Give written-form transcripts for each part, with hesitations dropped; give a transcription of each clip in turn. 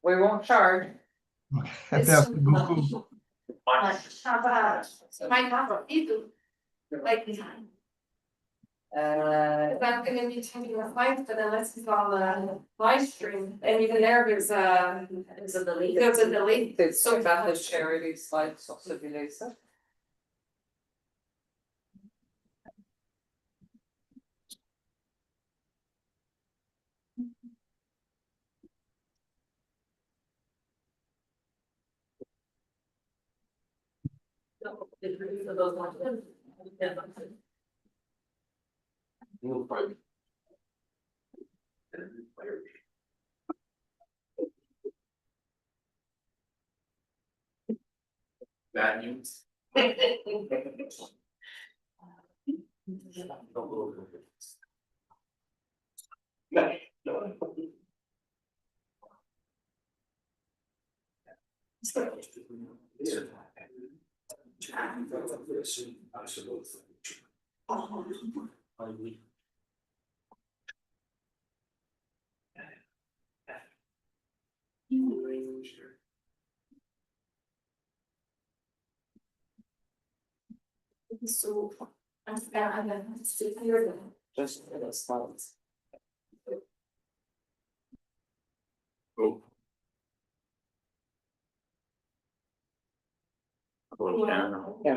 We won't charge. Okay, It's merci beaucoup. How about, might have a people. Like. I'm gonna be taking a flight, but unless it's on the live stream, and even there's a delete. There's a delete. It's so bad the charity slides sur celui-là, ça. Bad news. So, I'm gonna sit here. Just for the slides. Oh. Yeah, no, we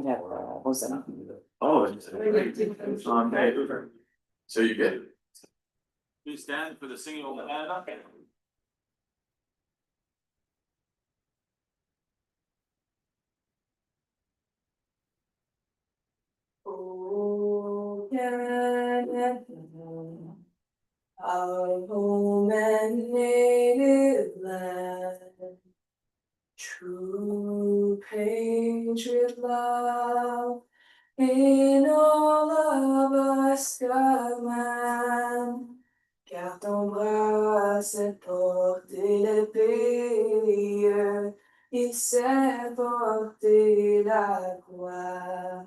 have, what's that? Oh, it's on paper. So you get it. Please stand for the singing of the hand up. Oh, Canada, our home and native land. True patriot love in all of us, God man. Car ton bras s'est porté le pays, il s'est porté la croix.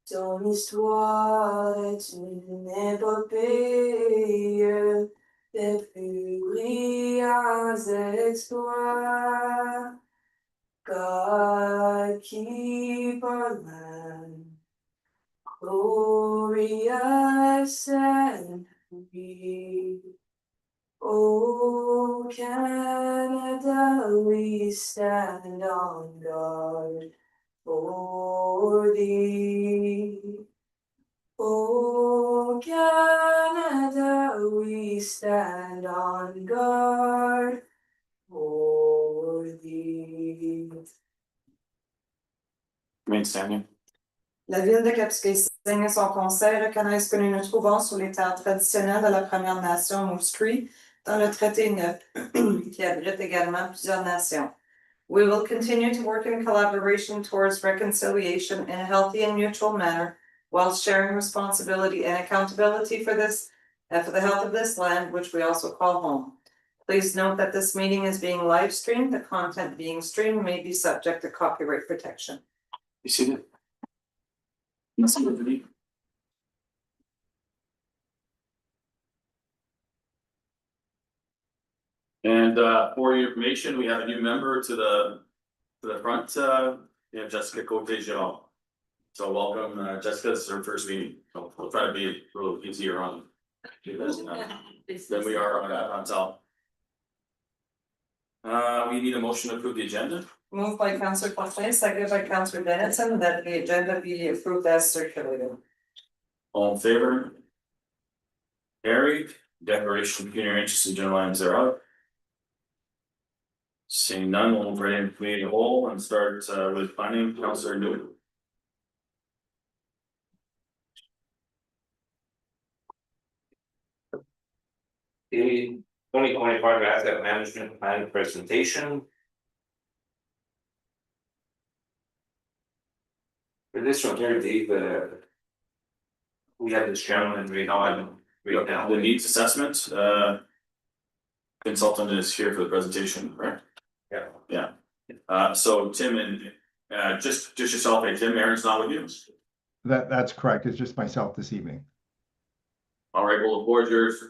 Ton histoire est une épopée des plus brillants exploits. God keep our land glorious and free. Oh, Canada, we stand on guard for thee. Oh, Canada, we stand on guard for thee. Remain standing. La ville de Kapuskasing et son conseil reconnaissent que nous nous trouvons sur les terres traditionnelles de la Première Nation Moose Cree dans le traité 9, qui abrite également plusieurs nations. We will continue to work in collaboration towards reconciliation in a healthy and mutual manner, while sharing responsibility and accountability for this and for the health of this land, which we also call home. Please note that this meeting is being live streamed. The content being streamed may be subject to copyright protection. You see that? That's good to me. And for your information, we have a new member to the front. We have Jessica Cote-Jean. So welcome, Jessica. This is her first meeting. So we'll try to be a little easier on you than we are on top. We need a motion to approve the agenda. Moved by Councillor Fortin, seconded by Councillor Dennison, that the agenda be approved as circulated. All in favor? Carried. Declaration of pecuniary interest in general lines thereof. Seeing none, we'll move right into committee of the whole and start with planning. Councillor Newman. The 2025 asset management plan presentation. For this one here, Dave, we have this gentleman right now. The needs assessment, consultant is here for the presentation, right? Yeah. Yeah. So Tim and just yourself, hey Tim, Aaron's not with you. That's correct. It's just myself this evening. All right, well, the board yours.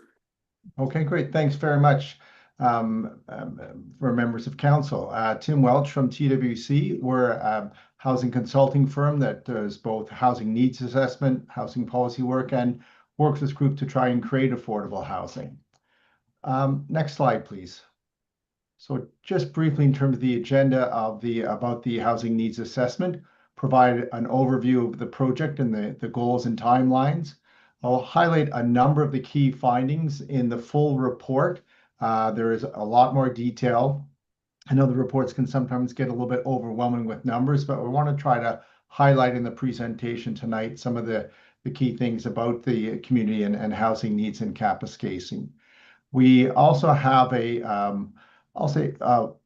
Okay, great. Thanks very much for members of council. Tim Welch from TWC. We're a housing consulting firm that does both housing needs assessment, housing policy work, and works with group to try and create affordable housing. Next slide, please. So just briefly in terms of the agenda of about the housing needs assessment, provide an overview of the project and the goals and timelines. I'll highlight a number of the key findings in the full report. There is a lot more detail. I know the reports can sometimes get a little bit overwhelming with numbers, but we want to try to highlight in the presentation tonight some of the key things about the community and housing needs in Kapuskasing. We also have I'll say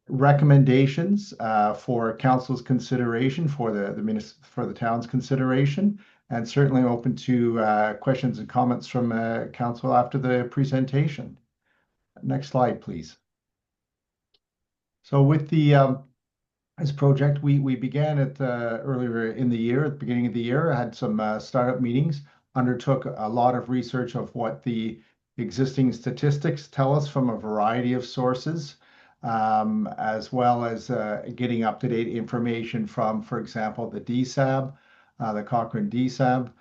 recommendations for council's consideration for the town's consideration, and certainly open to questions and comments from council after the presentation. Next slide, please. So with this project, we began it earlier in the year, at the beginning of the year, had some startup meetings, undertook a lot of research of what the existing statistics tell us from a variety of sources, as well as getting up-to-date information from, for example, the DSAB, the Cochrane DSAB,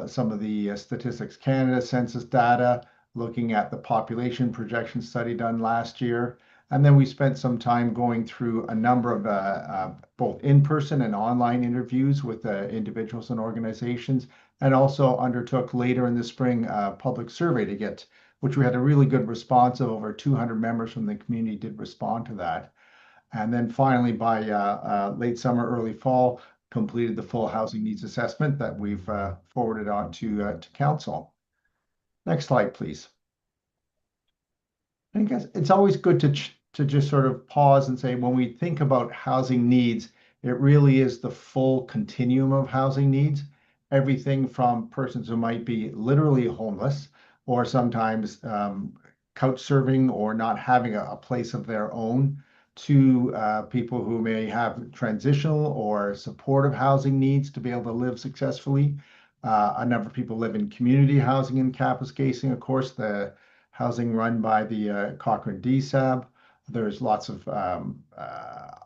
some of the Statistics Canada census data, looking at the population projection study done last year. And then we spent some time going through a number of both in-person and online interviews with individuals and organizations, and also undertook later in the spring a public survey to get, which we had a really good response of. Over 200 members from the community did respond to that. And then finally, by late summer, early fall, completed the full housing needs assessment that we've forwarded on to council. Next slide, please. I guess it's always good to just sort of pause and say, when we think about housing needs, it really is the full continuum of housing needs. Everything from persons who might be literally homeless, or sometimes couch surfing or not having a place of their own, to people who may have transitional or supportive housing needs to be able to live successfully. A number of people live in community housing in Kapuskasing, of course, the housing run by the Cochrane DSAB. There's lots of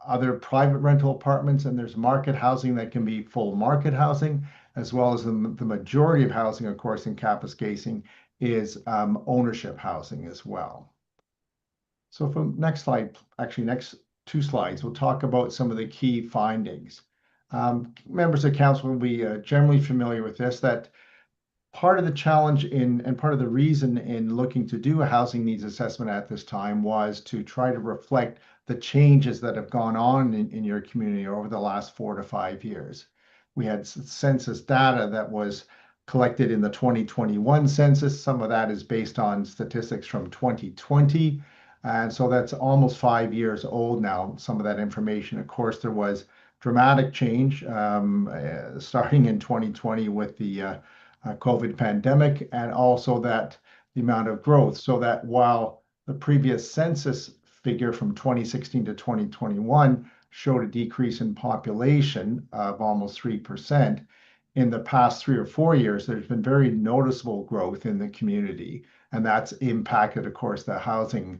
other private rental apartments, and there's market housing that can be full market housing, as well as the majority of housing, of course, in Kapuskasing is ownership housing as well. So from next slide, actually next two slides, we'll talk about some of the key findings. Members of council will be generally familiar with this, that part of the challenge and part of the reason in looking to do a housing needs assessment at this time was to try to reflect the changes that have gone on in your community over the last 4 to 5 years. We had census data that was collected in the 2021 census. Some of that is based on statistics from 2020. And so that's almost 5 years old now, some of that information. Of course, there was dramatic change starting in 2020 with the COVID pandemic, and also that the amount of growth. So that while the previous census figure from 2016 to 2021 showed a decrease in population of almost 3%, in the past 3 or 4 years, there's been very noticeable growth in the community. And that's impacted, of course, the housing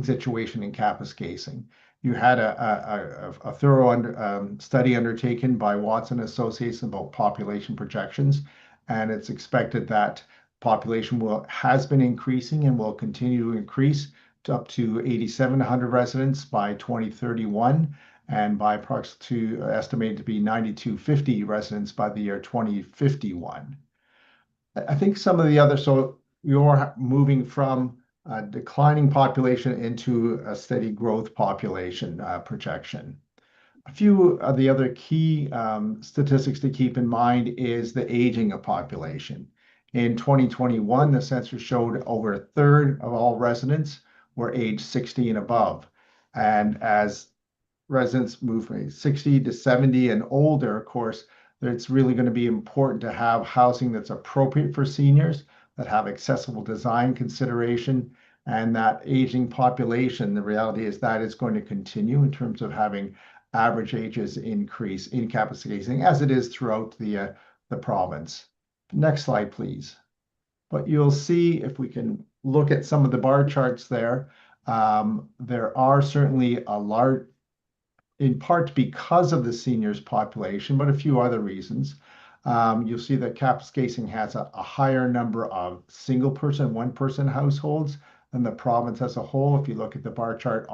situation in Kapuskasing. You had a thorough study undertaken by Watson Associates about population projections, and it's expected that population has been increasing and will continue to increase to up to 8,700 residents by 2031, and by approximately estimated to be 9,250 residents by the year 2051. I think some of the other, so you're moving from a declining population into a steady growth population projection. A few of the other key statistics to keep in mind is the aging of population. In 2021, the census showed over a third of all residents were age 60 and above. And as residents move from 60 to 70 and older, of course, it's really going to be important to have housing that's appropriate for seniors, that have accessible design consideration, and that aging population. The reality is that is going to continue in terms of having average ages increase in Kapuskasing, as it is throughout the province. Next slide, please. But you'll see if we can look at some of the bar charts there, there are certainly a large, in part because of the seniors population, but a few other reasons. You'll see that Kapuskasing has a higher number of single person, one person households than the province as a whole. If you look at the bar chart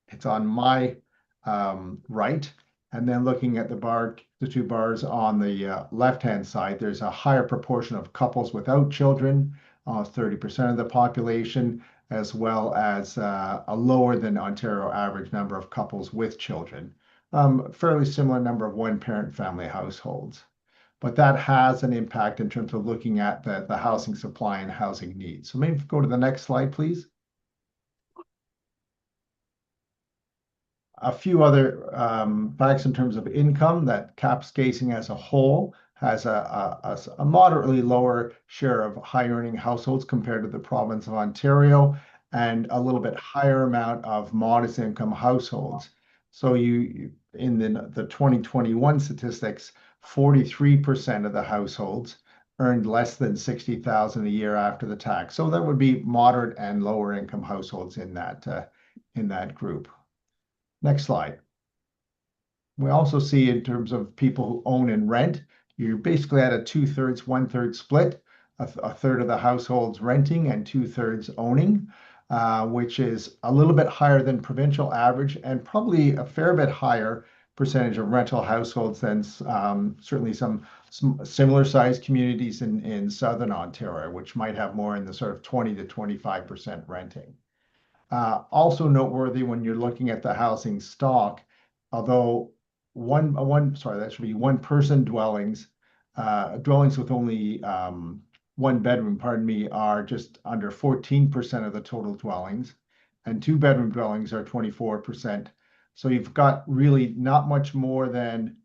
it's on my right. And then looking at the two bars on the left-hand side, there's a higher proportion of couples without children, 30% of the population, as well as a lower than Ontario average number of couples with children. Fairly similar number of one-parent family households. But that has an impact in terms of looking at the housing supply and housing needs. So maybe go to the next slide, please. A few other facts in terms of income, that Kapuskasing as a whole has a moderately lower share of high earning households compared to the province of Ontario, and a little bit higher amount of modest income households. So in the 2021 statistics, 43% of the households earned less than $60,000 a year after the tax. So that would be moderate and lower income households in that group. Next slide. We also see in terms of people who own and rent, you're basically at a 2/3, 1/3 split, a third of the households renting and 2/3 owning, which is a little bit higher than provincial average, and probably a fair bit higher percentage of rental households than certainly some similar sized communities in Southern Ontario, which might have more in the sort of 20 to 25% renting. Also noteworthy when you're looking at the housing stock, although that should be one person dwellings, dwellings with only one bedroom, are just under 14% of the total dwellings, and 2-bedroom dwellings are 24%. So you've got really not much more than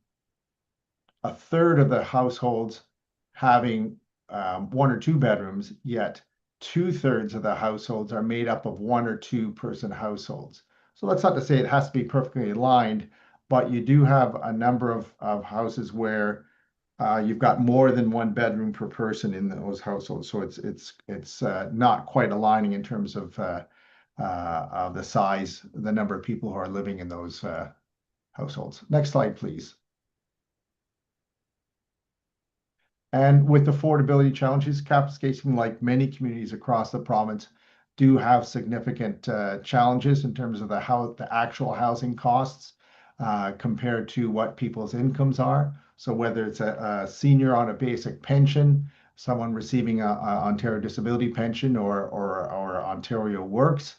a third of the households having 1 or 2 bedrooms, yet 2/3 of the households are made up of 1 or 2 person households. So that's not to say it has to be perfectly aligned, but you do have a number of houses where you've got more than 1 bedroom per person in those households. So it's not quite aligning in terms of the size, the number of people who are living in those households. Next slide, please. And with affordability challenges, Kapuskasing, like many communities across the province, do have significant challenges in terms of the actual housing costs compared to what people's incomes are. So whether it's a senior on a basic pension, someone receiving a Ontario disability pension or Ontario Works,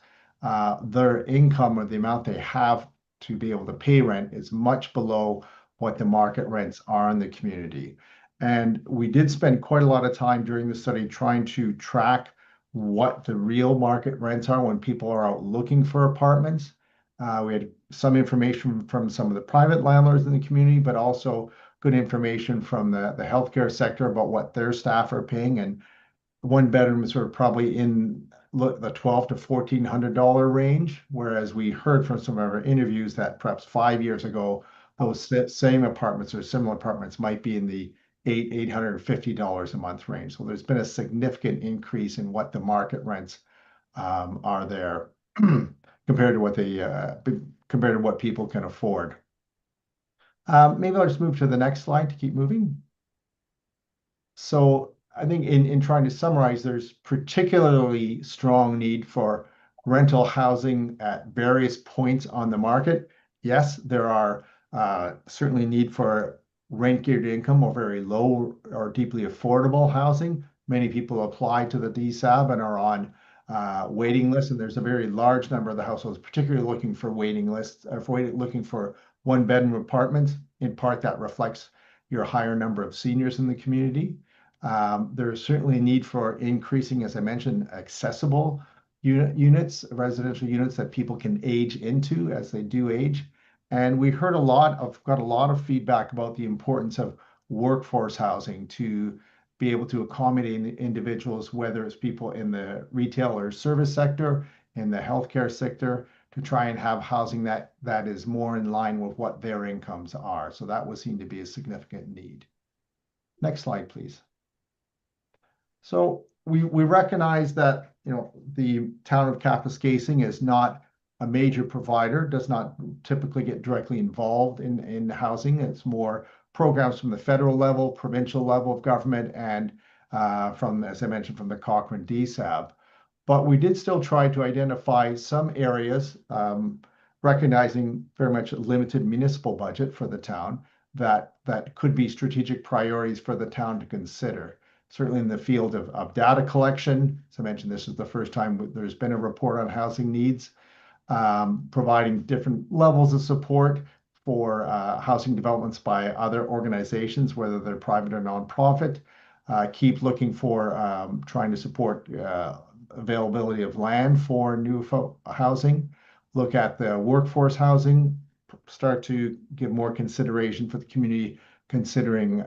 their income or the amount they have to be able to pay rent is much below what the market rents are in the community. And we did spend quite a lot of time during the study trying to track what the real market rents are when people are out looking for apartments. We had some information from some of the private landlords in the community, but also good information from the healthcare sector about what their staff are paying. And 1 bedrooms are probably in the $1,200 to $1,400 range, whereas we heard from some of our interviews that perhaps 5 years ago, those same apartments or similar apartments might be in the $850 a month range. So there's been a significant increase in what the market rents are there compared to what people can afford. Maybe I'll just move to the next slide to keep moving. So I think in trying to summarize, there's particularly strong need for rental housing at various points on the market. Yes, there are certainly need for rent-geared income or very low or deeply affordable housing. Many people apply to the DSAB and are on waiting lists, and there's a very large number of the households, particularly looking for waiting lists, looking for 1-bedroom apartments. In part, that reflects your higher number of seniors in the community. There is certainly a need for increasing, as I mentioned, accessible units, residential units that people can age into as they do age. And we heard got a lot of feedback about the importance of workforce housing to be able to accommodate individuals, whether it's people in the retail or service sector, in the healthcare sector, to try and have housing that is more in line with what their incomes are. So that would seem to be a significant need. Next slide, please. So we recognize that, the town of Kapuskasing is not a major provider, does not typically get directly involved in housing. It's more programs from the federal level, provincial level of government, and from, as I mentioned, from the Cochrane DSAB. But we did still try to identify some areas, recognizing very much a limited municipal budget for the town, that could be strategic priorities for the town to consider. Certainly in the field of data collection, as I mentioned, this is the first time there's been a report on housing needs, providing different levels of support for housing developments by other organizations, whether they're private or nonprofit. Keep looking for trying to support availability of land for new housing. Look at the workforce housing, start to give more consideration for the community considering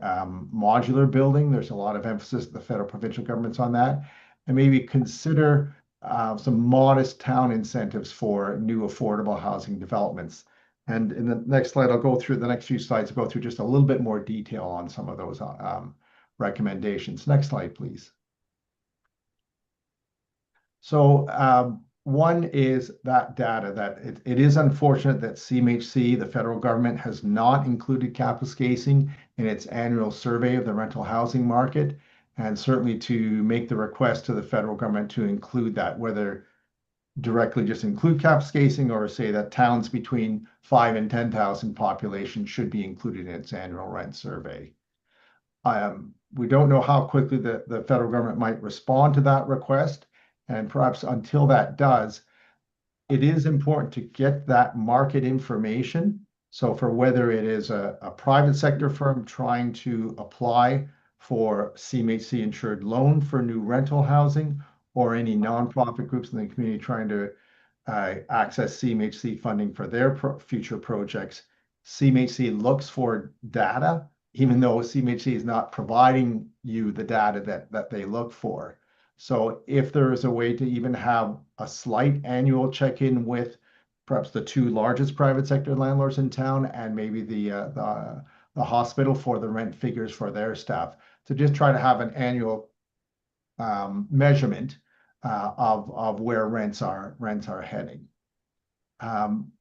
modular building. There's a lot of emphasis at the federal provincial governments on that. And maybe consider some modest town incentives for new affordable housing developments. And in the next slide, I'll go through the next few slides, I'll go through just a little bit more detail on some of those recommendations. Next slide, please. So one is that data, that it is unfortunate that CMHC, the federal government, has not included Kapuskasing in its annual survey of the rental housing market, and certainly to make the request to the federal government to include that, whether directly just include Kapuskasing or say that towns between 5 and 10,000 population should be included in its annual rent survey. We don't know how quickly the federal government might respond to that request. And perhaps until that does, it is important to get that market information. So for whether it is a private sector firm trying to apply for CMHC insured loan for new rental housing, or any nonprofit groups in the community trying to access CMHC funding for their future projects, CMHC looks for data, even though CMHC is not providing you the data that they look for. So if there is a way to even have a slight annual check-in with perhaps the two largest private sector landlords in town and maybe the hospital for the rent figures for their staff, to just try to have an annual measurement of where rents are heading.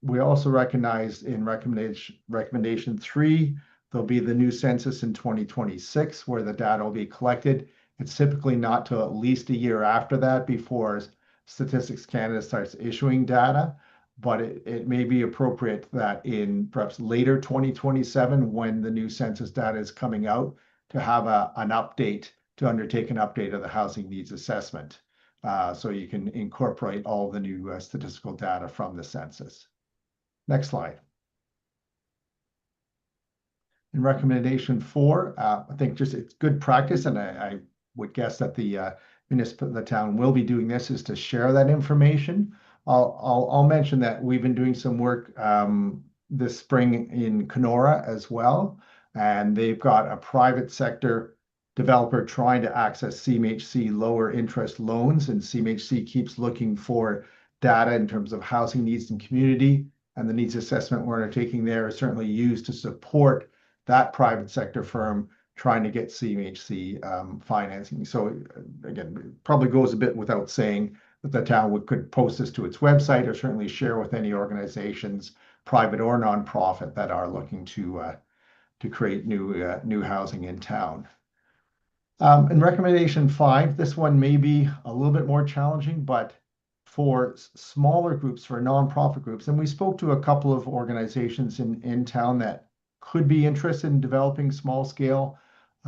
We also recognize in recommendation 3, there'll be the new census in 2026 where the data will be collected. It's typically not till at least a year after that before Statistics Canada starts issuing data, but it may be appropriate that in perhaps later 2027, when the new census data is coming out, to have an update, to undertake an update of the housing needs assessment. So you can incorporate all the new statistical data from the census. Next slide. In recommendation 4, I think just it's good practice, and I would guess that the town will be doing this, is to share that information. I'll mention that we've been doing some work this spring in Kenora as well, and they've got a private sector developer trying to access CMHC lower interest loans, and CMHC keeps looking for data in terms of housing needs and community, and the needs assessment we're undertaking there is certainly used to support that private sector firm trying to get CMHC financing. So again, it probably goes a bit without saying that the town could post this to its website, or certainly share with any organizations, private or nonprofit, that are looking to create new housing in town. In recommendation 5, this one may be a little bit more challenging, but for smaller groups, for nonprofit groups, and we spoke to a couple of organizations in town that could be interested in developing small scale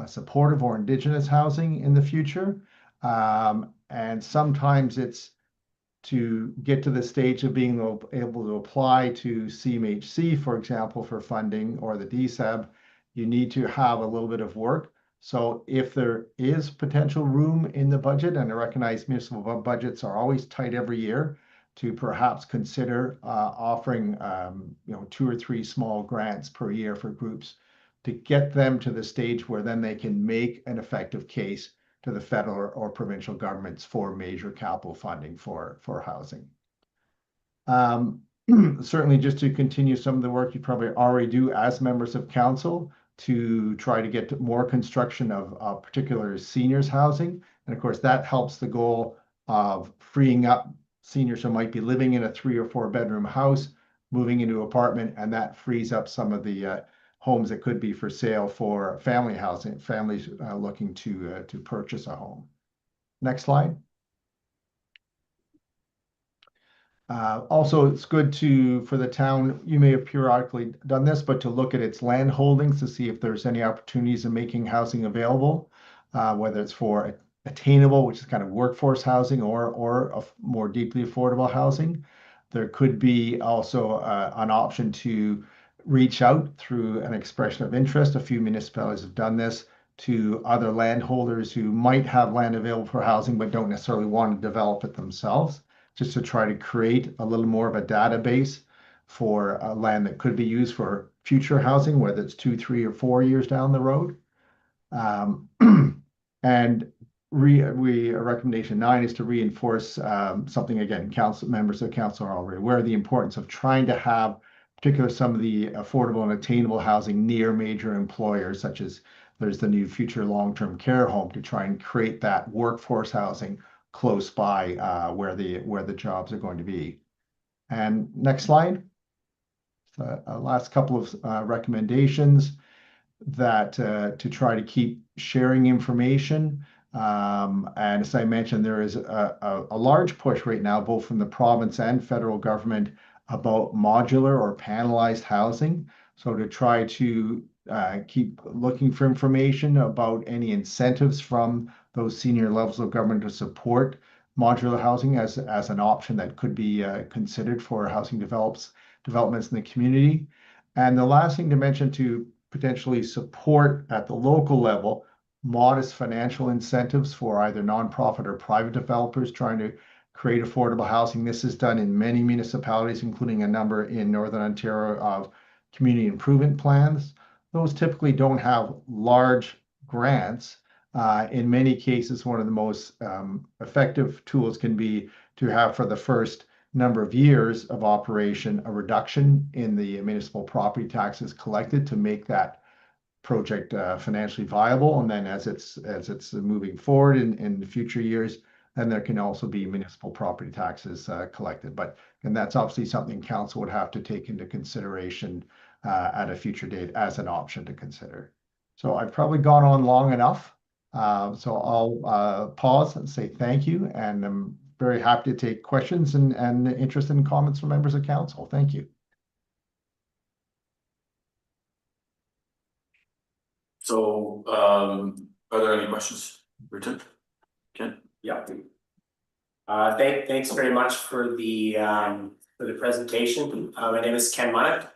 supportive or Indigenous housing in the future. And sometimes it's to get to the stage of being able to apply to CMHC, for example, for funding, or the DSAB, you need to have a little bit of work. So if there is potential room in the budget, and I recognize municipal budgets are always tight every year, to perhaps consider offering 2 or 3 small grants per year for groups, to get them to the stage where then they can make an effective case to the federal or provincial governments for major capital funding for housing. Certainly, just to continue some of the work you probably already do as members of council, to try to get more construction of particular seniors housing, And of course, that helps the goal of freeing up seniors who might be living in a 3 or 4 bedroom house, moving into an apartment, and that frees up some of the homes that could be for sale for family housing, families looking to purchase a home. Next slide. Also, it's good for the town, you may have periodically done this, but to look at its land holdings to see if there's any opportunities in making housing available, whether it's for attainable, which is kind of workforce housing, or a more deeply affordable housing. There could be also an option to reach out through an expression of interest. A few municipalities have done this to other landholders who might have land available for housing but don't necessarily want to develop it themselves, just to try to create a little more of a database for land that could be used for future housing, whether it's 2, 3, or 4 years down the road. And recommendation 9 is to reinforce something, again, members of council are already aware of the importance of trying to have particularly some of the affordable and attainable housing near major employers, such as there's the new future long-term care home, to try and create that workforce housing close by where the jobs are going to be. And next slide. So, last couple of recommendations that to try to keep sharing information. And as I mentioned, there is a large push right now, both from the province and federal government, about modular or panelized housing. So to try to keep looking for information about any incentives from those senior levels of government to support modular housing as an option that could be considered for housing developments in the community. And the last thing to mention, to potentially support at the local level modest financial incentives for either nonprofit or private developers trying to create affordable housing. This is done in many municipalities, including a number in Northern Ontario, of community improvement plans. Those typically don't have large grants. In many cases, one of the most effective tools can be to have, for the first number of years of operation, a reduction in the municipal property taxes collected to make that project financially viable. And then as it's moving forward in the future years, then there can also be municipal property taxes collected. And that's obviously something council would have to take into consideration at a future date as an option to consider. So I've probably gone on long enough. So I'll pause and say thank you, and I'm very happy to take questions and interest in comments from members of council. Thank you. So, are there any questions, Richard? Ken? Yeah. Thanks very much for the presentation. My name is Ken Munnick.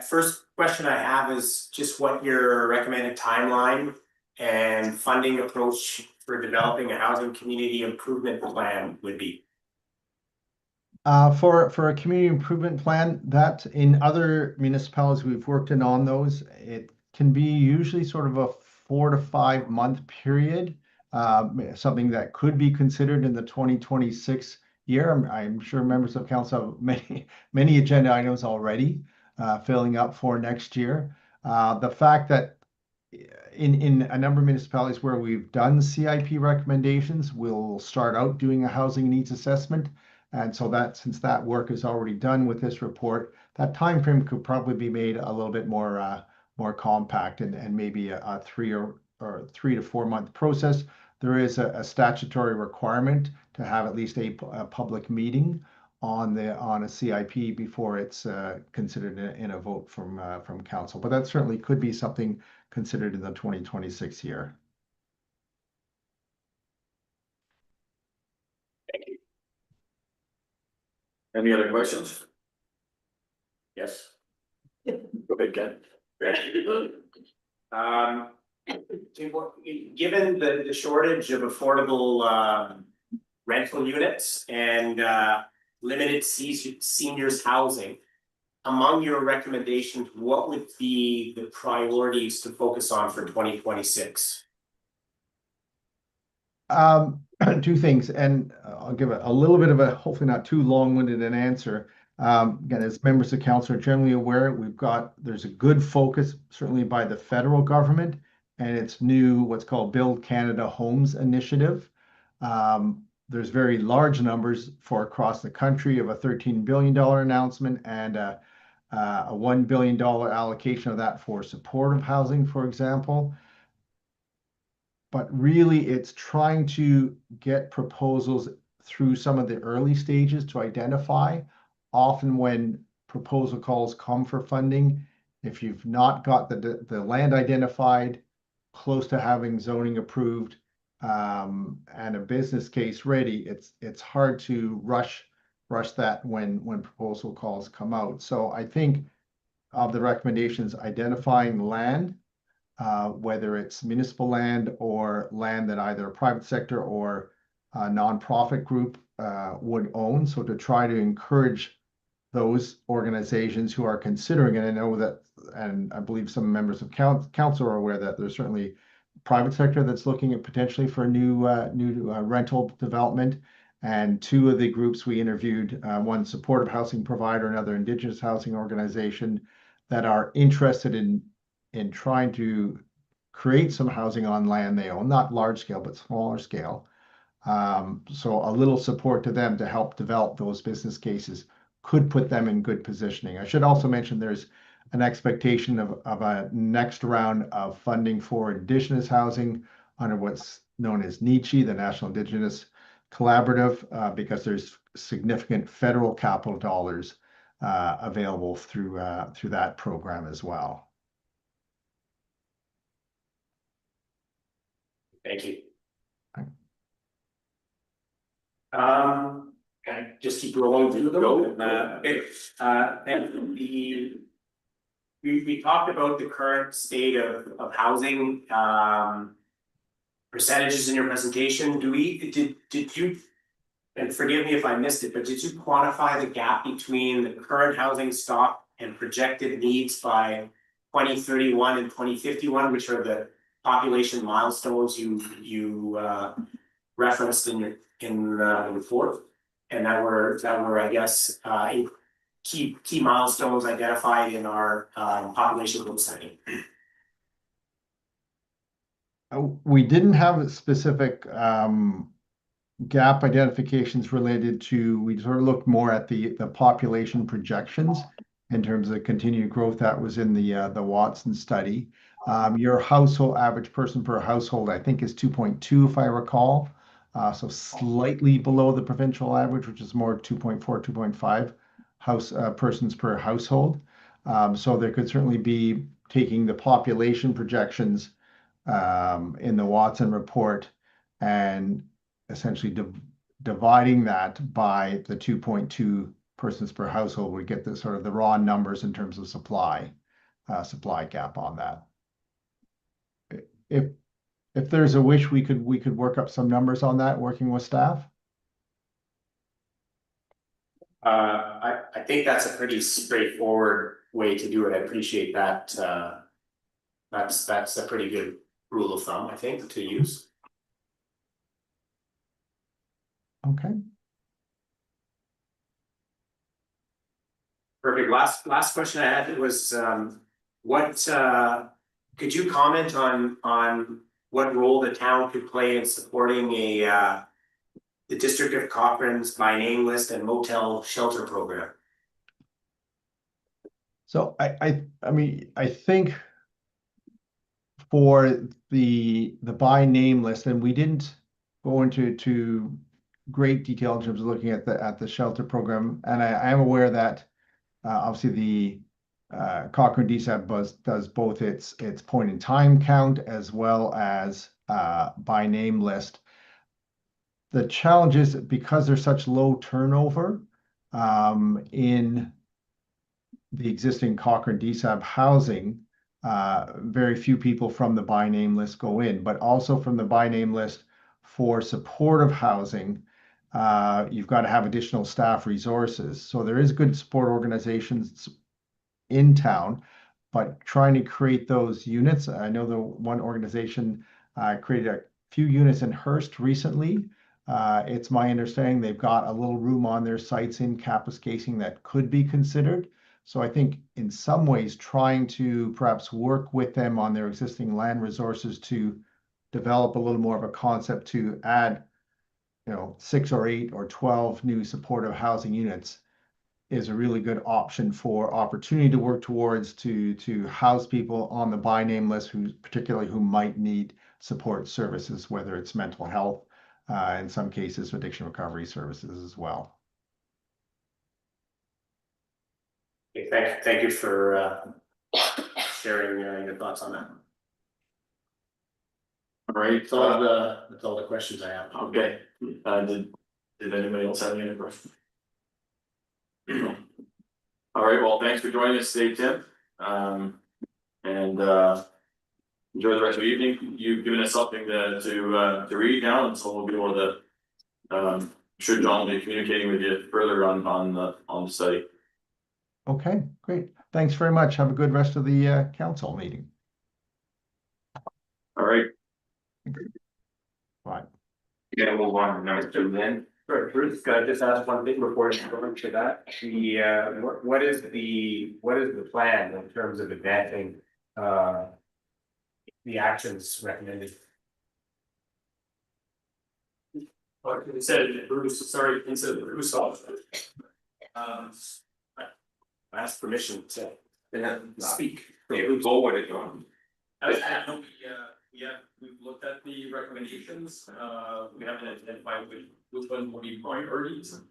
First question I have is just what your recommended timeline and funding approach for developing a housing community improvement plan would be. For a community improvement plan, that in other municipalities we've worked on those, it can be usually sort of a 4 to 5 month period. Something that could be considered in the 2026 year. I'm sure members of council have many agenda items already filling up for next year. The fact that in a number of municipalities where we've done CIP recommendations, we'll start out doing a housing needs assessment. And so that, since that work is already done with this report, that time frame could probably be made a little bit more compact and maybe a 3 to 4 month process. There is a statutory requirement to have at least a public meeting on a CIP before it's considered in a vote from council. But that certainly could be something considered in the 2026 year. Thank you. Any other questions? Yes. Go ahead, Ken. Given the shortage of affordable rental units and limited seniors housing, among your recommendations, what would be the priorities to focus on for 2026? Two things, and I'll give a little bit of a, hopefully not too long-winded an answer. Again, as members of council are generally aware, there's a good focus, certainly by the federal government, and its new, what's called Build Canada Homes Initiative. There's very large numbers for across the country of a $13 billion announcement and a $1 billion allocation of that for supportive housing, for example. But really, it's trying to get proposals through some of the early stages to identify. Often when proposal calls come for funding, if you've not got the land identified, close to having zoning approved, and a business case ready, it's hard to rush that when proposal calls come out. So I think of the recommendations, identifying land, whether it's municipal land or land that either a private sector or a nonprofit group would own. So to try to encourage those organizations who are considering it, I know that, and I believe some members of council are aware that there's certainly private sector that's looking at potentially for a new rental development. And two of the groups we interviewed, one supportive housing provider, another Indigenous housing organization, that are interested in trying to create some housing on land they own, not large scale, but smaller scale. So a little support to them to help develop those business cases could put them in good positioning. I should also mention there's an expectation of a next round of funding for Indigenous housing under what's known as NICHI, the National Indigenous Collaborative, because there's significant federal capital dollars available through that program as well. Thank you. Okay. Can I just keep rolling through them? Okay, and we talked about the current state of housing, percentages in your presentation. Did you, and forgive me if I missed it, but did you quantify the gap between the current housing stock and projected needs by 2031 and 2051, which are the population milestones you referenced in the report, and that were I guess key milestones identified in our population growth study? We didn't have specific gap identifications related to. We sort of looked more at the population projections in terms of continued growth that was in the Watson study. Your household average person per household, I think, is 2.2, if I recall. So slightly below the provincial average, which is more 2.4, 2.5 persons per household. So there could certainly be taking the population projections in the Watson report and essentially dividing that by the 2.2 persons per household, we get the sort of the raw numbers in terms of supply gap on that. If there's a wish, we could work up some numbers on that, working with staff. I think that's a pretty straightforward way to do it. I appreciate that. That's a pretty good rule of thumb, I think, to use. Okay. Perfect. Last question I had was, could you comment on what role the town could play in supporting the District of Cochrane's by name list and motel shelter program? So I mean, I think for the by name list, and we didn't go into great detail in terms of looking at the shelter program, and I am aware that obviously the Cochrane DSAB does both its point in time count as well as by name list. The challenge is because there's such low turnover in the existing Cochrane DSAB housing, very few people from the by name list go in, but also from the by name list for supportive housing, you've got to have additional staff resources. So there is good support organizations in town, but trying to create those units. I know the one organization created a few units in Hearst recently. It's my understanding they've got a little room on their sites in Kapuskasing that could be considered. So I think in some ways, trying to perhaps work with them on their existing land resources to develop a little more of a concept to add, 6 or 8 or 12 new supportive housing units is a really good option for opportunity to work towards to house people on the by name list who might need support services, whether it's mental health, in some cases addiction recovery services as well. Okay, thank you for sharing your thoughts on that. All right, That's all the questions I have. okay, did anybody else have any questions? All right, well, thanks for joining us today, Tim. And enjoy the rest of the evening. You've given us something to read now, and so we'll be able to I'm sure John will be communicating with you further on the study. Okay, great. Thanks very much. Have a good rest of the council meeting. All right. Bye. You're gonna move on to number 2 then? Sure, Bruce, could I just ask one thing before I go into that? What is the plan in terms of advancing the actions recommended? Like I said, Bruce, sorry, instead of Bruce. I asked permission to speak. Yeah, we go with it, John. We've looked at the recommendations, we haven't identified which one will be priorities.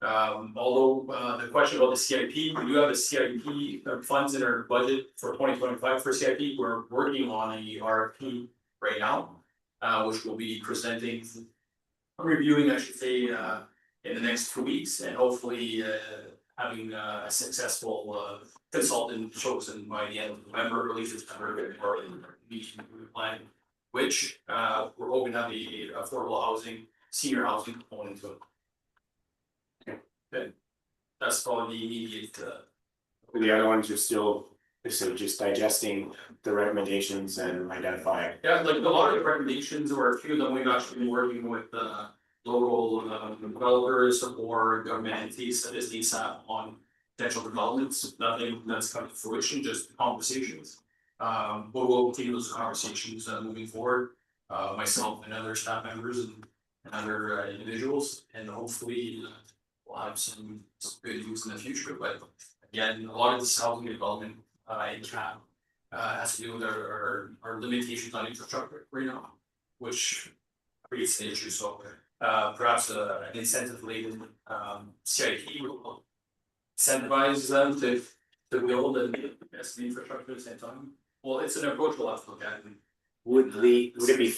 Although the question about the CIP, we do have a CIP funds in our budget for 2025 for CIP. We're working on a RFP right now, which will be reviewing, I should say, in the next 2 weeks, and hopefully having a successful consultant chosen by the end of November, early September, or in the plan, which we're hoping to have the affordable housing, senior housing component to it. Okay. That's probably the immediate. The other ones are still just digesting the recommendations and identifying. Yeah, like a lot of the recommendations, or a few of them, we've actually been working with local developers or government entities such as DSAP on potential developments. Nothing that's come to fruition, just conversations. But we'll continue those conversations moving forward. Myself and other staff members and other individuals, and hopefully we'll have some good news in the future. But again, a lot of this housing development in CAP has to do with our limitations on infrastructure right now, which creates an issue. So perhaps an incentive laden CIP will incentivize them to build and invest in infrastructure at the same time. Well, it's an approach we'll have to look at. Would it be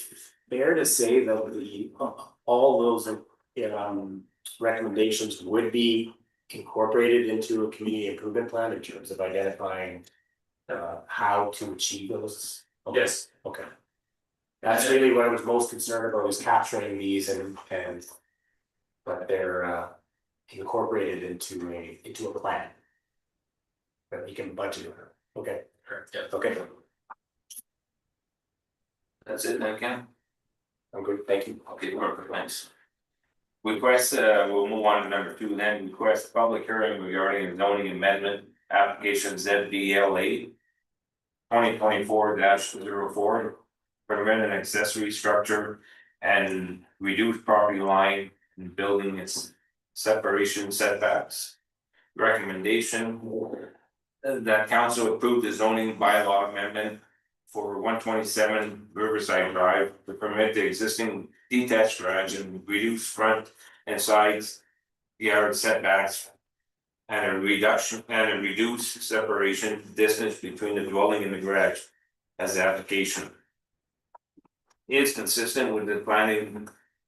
fair to say that all those recommendations would be incorporated into a community improvement plan in terms of identifying how to achieve those? Yes. Okay. That's really what I was most concerned about, is capturing these and but they're incorporated into a plan that we can budget. Okay. Correct. Yeah. Okay. That's it then, Ken? I'm good, thank you. Okay, perfect, thanks. Request, we'll move on to number 2 then, request public hearing regarding zoning amendment application ZBLA 2024-04, permit an accessory structure and reduce property line and building its separation setbacks. Recommendation that council approve the zoning bylaw amendment for 127 Riverside Drive to permit the existing detached garage and reduce front and sides yard setbacks and a reduced separation distance between the dwelling and the garage as the application is consistent with the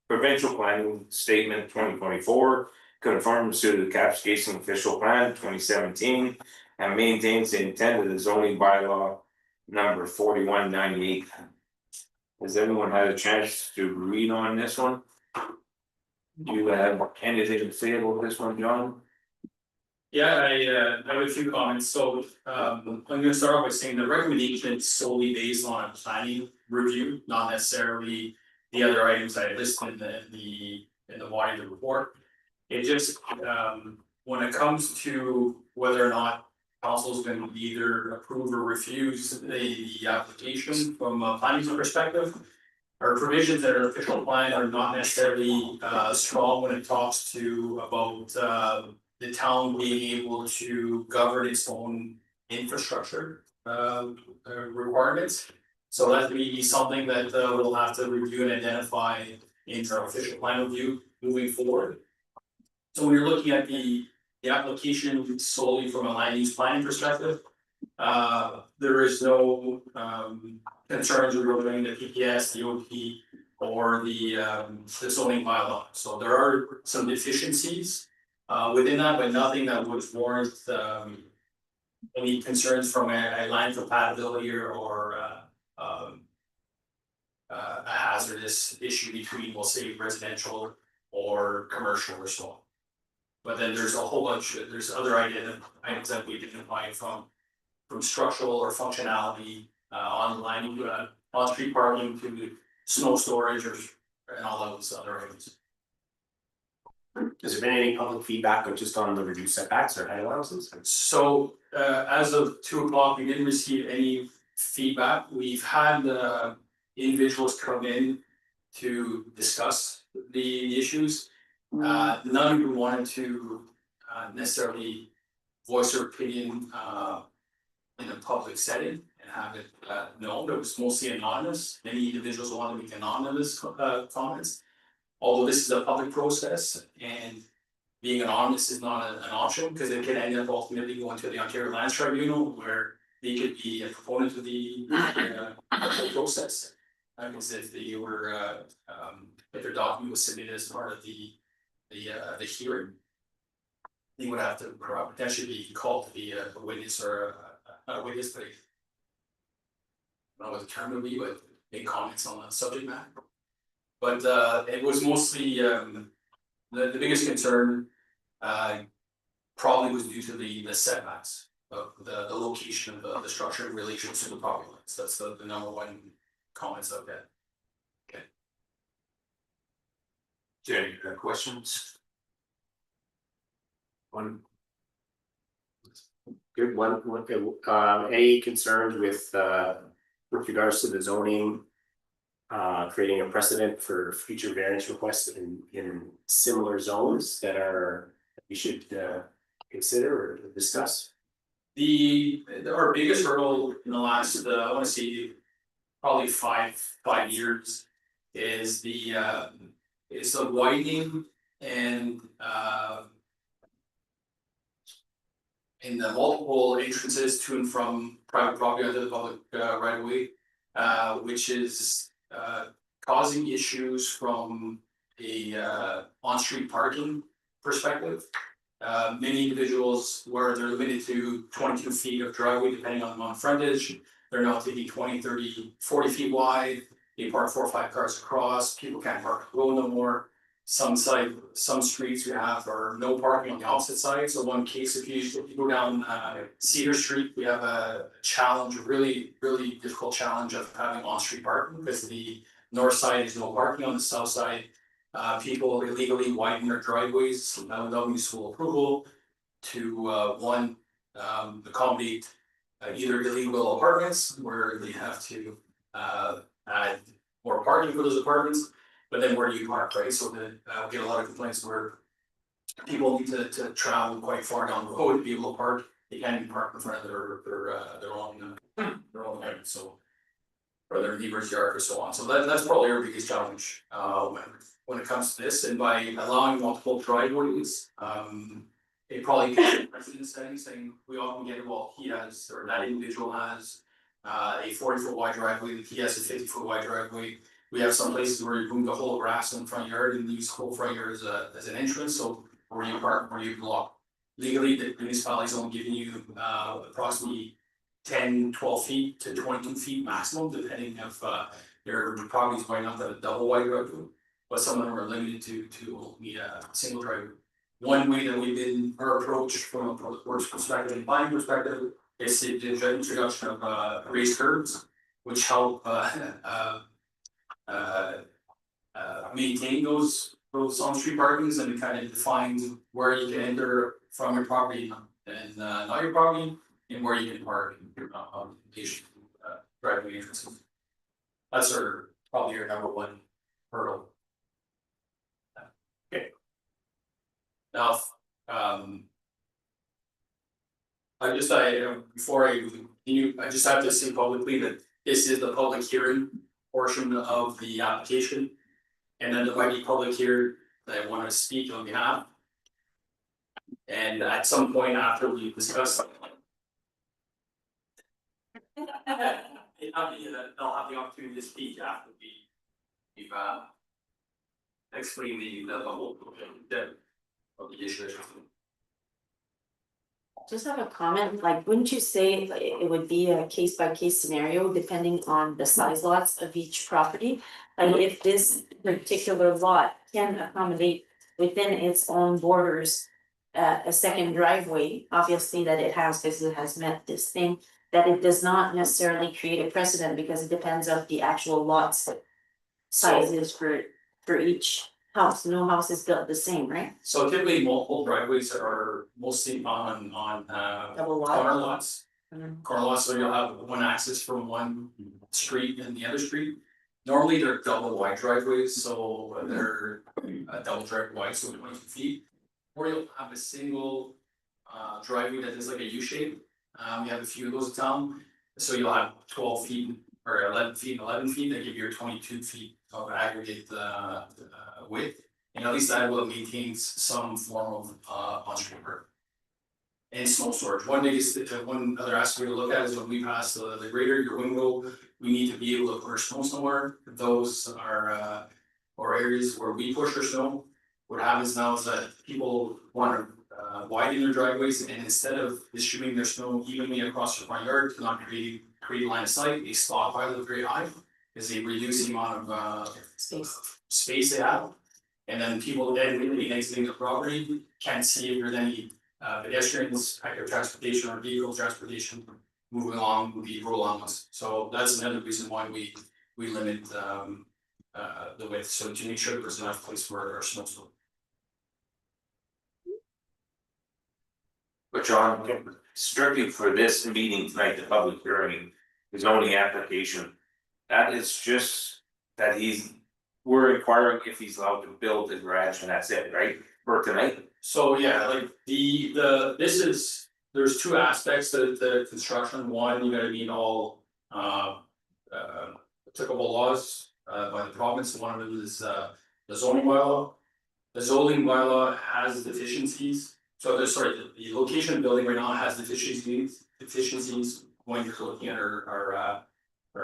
provincial planning statement 2024, conforms to the Kapuskasing official plan 2017, and maintains the intent of the zoning bylaw number 4198. Has everyone had a chance to read on this one? Do you have anything to say about this one, John? Yeah, I have a few comments. So I'm gonna start off by saying the recommendation is solely based on a planning review, not necessarily the other items I listed in the body of the report. It just when it comes to whether or not council's going to either approve or refuse the application from a planning perspective. Our provisions that are official plan are not necessarily strong when it talks to about the town being able to govern its own infrastructure requirements. So that may be something that we'll have to review and identify in our official plan review moving forward. So when you're looking at the application solely from a land use planning perspective, there is no concerns regarding the PPS, the OP, or the zoning bylaw. So there are some deficiencies within that, but nothing that would warrant any concerns from a land compatibility or a hazardous issue between, we'll say, residential or commercial or so on. But then there's a whole bunch, there's other items that we identify from structural or functionality on lining, on street parking to snow storage and all those other items. Has there been any public feedback or just on the reduced setbacks or any allowances? So as of 2 o'clock, we didn't receive any feedback. We've had individuals come in to discuss the issues. None of them wanted to necessarily voice their opinion in a public setting and have it known. It was mostly anonymous. Many individuals wanted to make anonymous comments. Although this is a public process and being anonymous is not an option, because it can end up ultimately going to the Ontario Lands Tribunal, where they could be a proponent of the process. Because if they were if their document was submitted as part of the hearing, they would have to potentially be called to be a witness or not a witness, but I don't know what the term would be, but make comments on the subject matter. But it was mostly the biggest concern probably was due to the setbacks of the location of the structure in relation to the property lines. That's the number one comments I've got. Okay. Jenny, questions? One. Good one, any concerns with regards to the zoning? Creating a precedent for future variance requests in similar zones that we should consider or discuss? Our biggest hurdle in the last I want to say probably five years is the widening and in the multiple entrances to and from private property onto the public right of way, which is causing issues from a on-street parking perspective. Many individuals where they're limited to 22 feet of driveway depending on frontage, they're now taking 20, 30, 40 feet wide. They park 4 or 5 cars across. People can't park on the road no more. Some streets we have are no parking on the opposite side. So one case, if you go down Cedar Street, we have a challenge, a really difficult challenge of having on-street parking because the north side is no parking. On the south side, people illegally widen their driveways without municipal approval to accommodate either illegal apartments where they have to add more parking for those apartments. But then where do you park, right? So that we get a lot of complaints where people need to travel quite far down the road to be able to park. They can't even park in front of their own home, so or their neighbor's yard or so on. So that's probably our biggest challenge when it comes to this. And by allowing multiple driveways, it probably gets a precedent setting saying we often get, well, he has or that individual has a 40-foot wide driveway, he has a 50-foot wide driveway. We have some places where you move the whole grass in the front yard and use the whole front yard as an entrance, so where you park, where you block. Legally, the municipalities only giving you approximately 10, 12 feet to 22 feet maximum, depending if your property is going up the double wide driveway. But some of them are limited to only a single driveway. One way that we've been our approach from a public works perspective and planning perspective is the introduction of raised curbs, which help maintain those on-street parkings and kind of define where you can enter from your property and not your property, and where you can park, patient, driveway entrances. That's probably your number one hurdle. Okay. Now, before I continue, I just have to say publicly that this is the public hearing portion of the application. And then there might be public here that I want to speak on behalf. And at some point after we discuss. They'll have the opportunity to speak after we've explained the whole depth of the issue. Just have a comment, like, wouldn't you say like, it would be a case by case scenario depending on the size lots of each property? Like if this particular lot can accommodate within its own borders. A second driveway, obviously that it has, because it has met this thing, that it does not necessarily create a precedent because it depends on the actual lots. Sizes for each house, no house is built the same, right? So typically multiple driveways are mostly on Double corner lot. lots. Mhm. Corner lots, so you'll have one access from one street and the other street. Normally they're double wide driveways, so they're double driveway wide, so 22 feet. Or you'll have a single driveway that is like a U shape. We have a few of those in town, so you'll have 12 feet or 11 feet, that give you 22 feet of aggregate width. And at least that will maintain some form of on-street parking. And snow storage. One other aspect to look at is when we pass the grader, your window, we need to be able to put our snow somewhere. Those are or areas where we push our snow. What happens now is that people want to widen their driveways, and instead of distributing their snow evenly across their front yard to not create line of sight, they stockpile it very high. Because they reduce the amount of space they have. And then people then really exiting the property can't see if there's any pedestrians, active transportation or vehicle transportation moving along the road lines. So that's another reason why we limit the width, so to make sure there's enough place for our snow storage. But John, strictly for this meeting tonight, the public hearing, the zoning application. That is just that we're inquiring if he's allowed to build the garage and that's it, right, for tonight? So yeah, like there's two aspects to the construction. One, you gotta meet all applicable laws by the province. One of them is the zoning bylaw. The zoning bylaw has deficiencies. So the location of the building right now has deficiencies when you're looking at our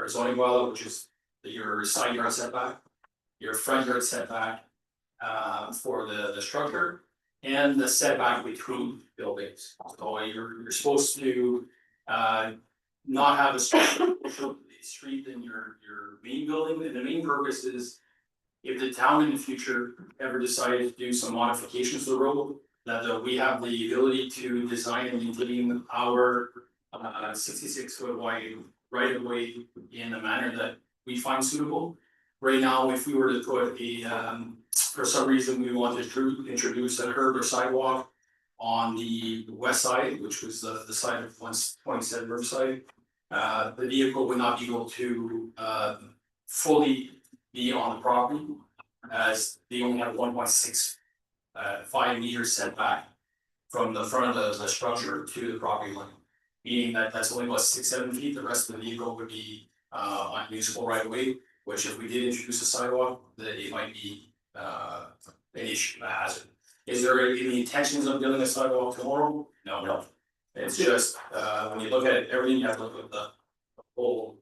zoning bylaw, which is your side yard setback, your front yard setback for the structure, and the setback between buildings. So you're supposed to not have a street in your main building, and the main purpose is if the town in the future ever decided to do some modifications to the road, that we have the ability to design and maintain our 66-foot wide right of way in a manner that we find suitable. Right now, if we were to put for some reason we wanted to introduce a curb or sidewalk on the west side, which was the side of 127 Riverside, the vehicle would not be able to fully be on the property, as they only have 1.65 meter setback from the front of the structure to the property line. Meaning that that's only about 6-7 feet, the rest of the vehicle would be on municipal right of way, which if we did introduce a sidewalk, that it might be an issue, a hazard. Is there any intentions of building a sidewalk tomorrow? No. It's just when you look at it, everything you have to look at the whole.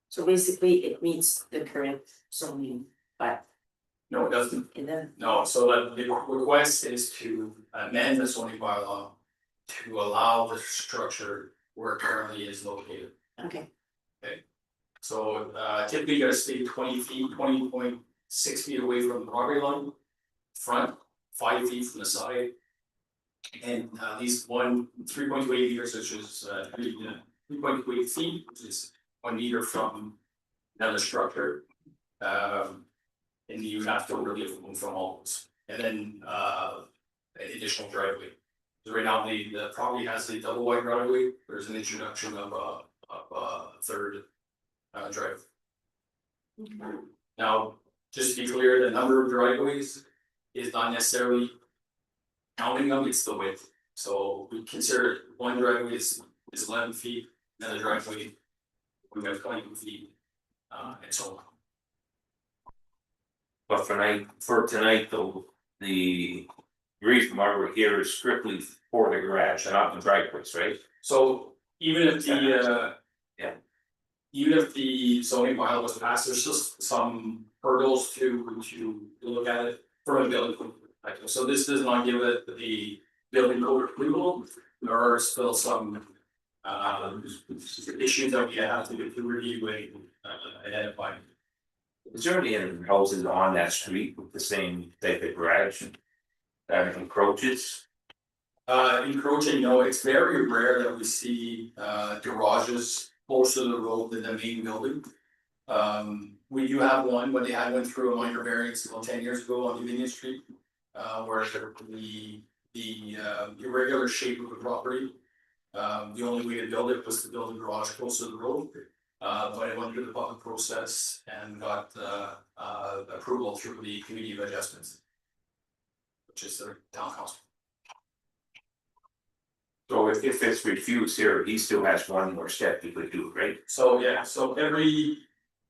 So basically it meets the current zoning, but No, it doesn't. in the. No, so the request is to amend the zoning bylaw to allow the structure where it currently is located. Okay. So typically you gotta stay 20 feet, 20.6 feet away from the property line. Front, 5 feet from the side. And at least 3.28 meters, which is 3.28 feet, which is 1 meter from another structure. And you have to really from all those, and then an additional driveway. So right now, the property has a double wide driveway, there's an introduction of a third drive. Now, just to be clear, the number of driveways is not necessarily counting them, it's the width. So we consider one driveway is 11 feet, another driveway, we have 20 feet, and so on. But for tonight though, the reason why we're here is strictly for the garage and not the driveways, right? So even if the Yeah. even if the zoning bylaw was passed, there's just some hurdles to look at it from a building code perspective. So this does not give it the building code approval. There are still some issues that we have to review and identify. Is there any other houses on that street with the same type of garage that encroaches? Encroaching, no, it's very rare that we see garages close to the road in the main building. We do have one, but they had went through a minor variance about 10 years ago on Union Street. Where the irregular shape of the property. The only way to build it was to build a garage close to the road. But it went through the public process and got approval through the committee of adjustments. Which is the town council. So if it's refused here, he still has one more step he could do, right? So yeah, so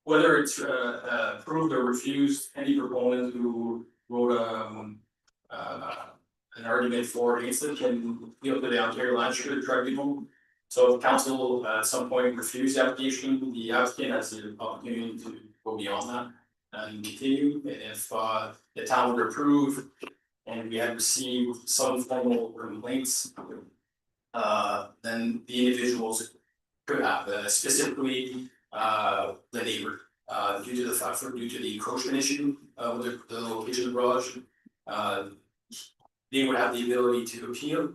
whether it's approved or refused, any proponent who wrote an argument for or against it can appeal to the Ontario Land Security Tribunal. So if council at some point refused the application, the applicant has the opportunity to go beyond that and continue. If the town would approve and we had received some formal complaints, then the individuals could have specifically the neighbor due to the fact due to the encroachment issue with the location of the garage. They would have the ability to appeal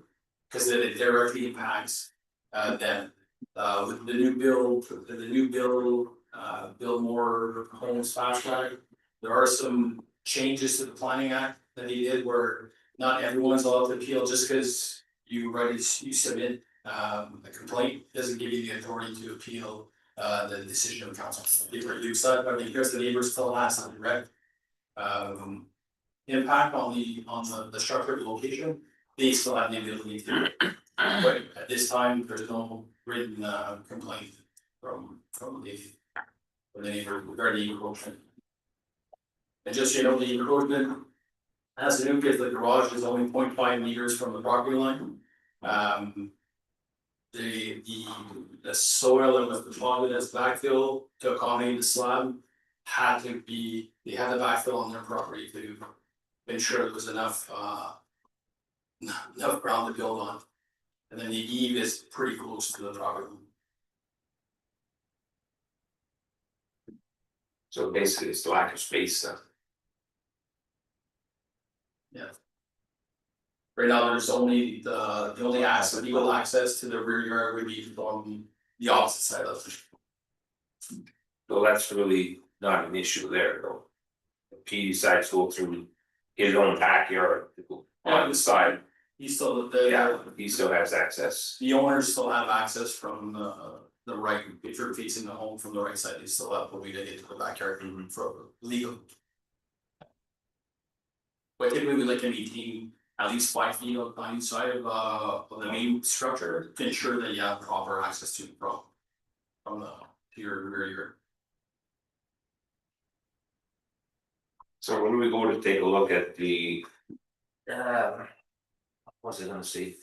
because it directly impacts them. With the new bill, build more homes fast track. There are some changes to the Planning Act that he did where not everyone's allowed to appeal just because you submit a complaint doesn't give you the authority to appeal the decision of council. If you decide, but because the neighbors still has some direct impact on the structure of the location, they still have the ability to. But at this time, there's no written complaint from the neighbor regarding the encroachment. And just so you know, the encroachment has to do because the garage is only 0.5 meters from the property line. The soil that was deposited as backfill to accommodate the slab they had the backfill on their property to ensure there was enough ground to build on. And then the eave is pretty close to the property. So basically it's the lack of space. Right now, there's only the only legal access to the rear yard would be from the opposite side of it. So that's really not an issue there though. If he decides to go through his own backyard to go on the side, He still he still has access. the owners still have access from the right, if you're facing the home from the right side, they still have a way to get to the backyard for legal. But typically we like to maintain at least 5 feet on each side of the main structure to ensure that you have proper access to the from to your rear yard. So when we go to take a look at the what's it gonna say?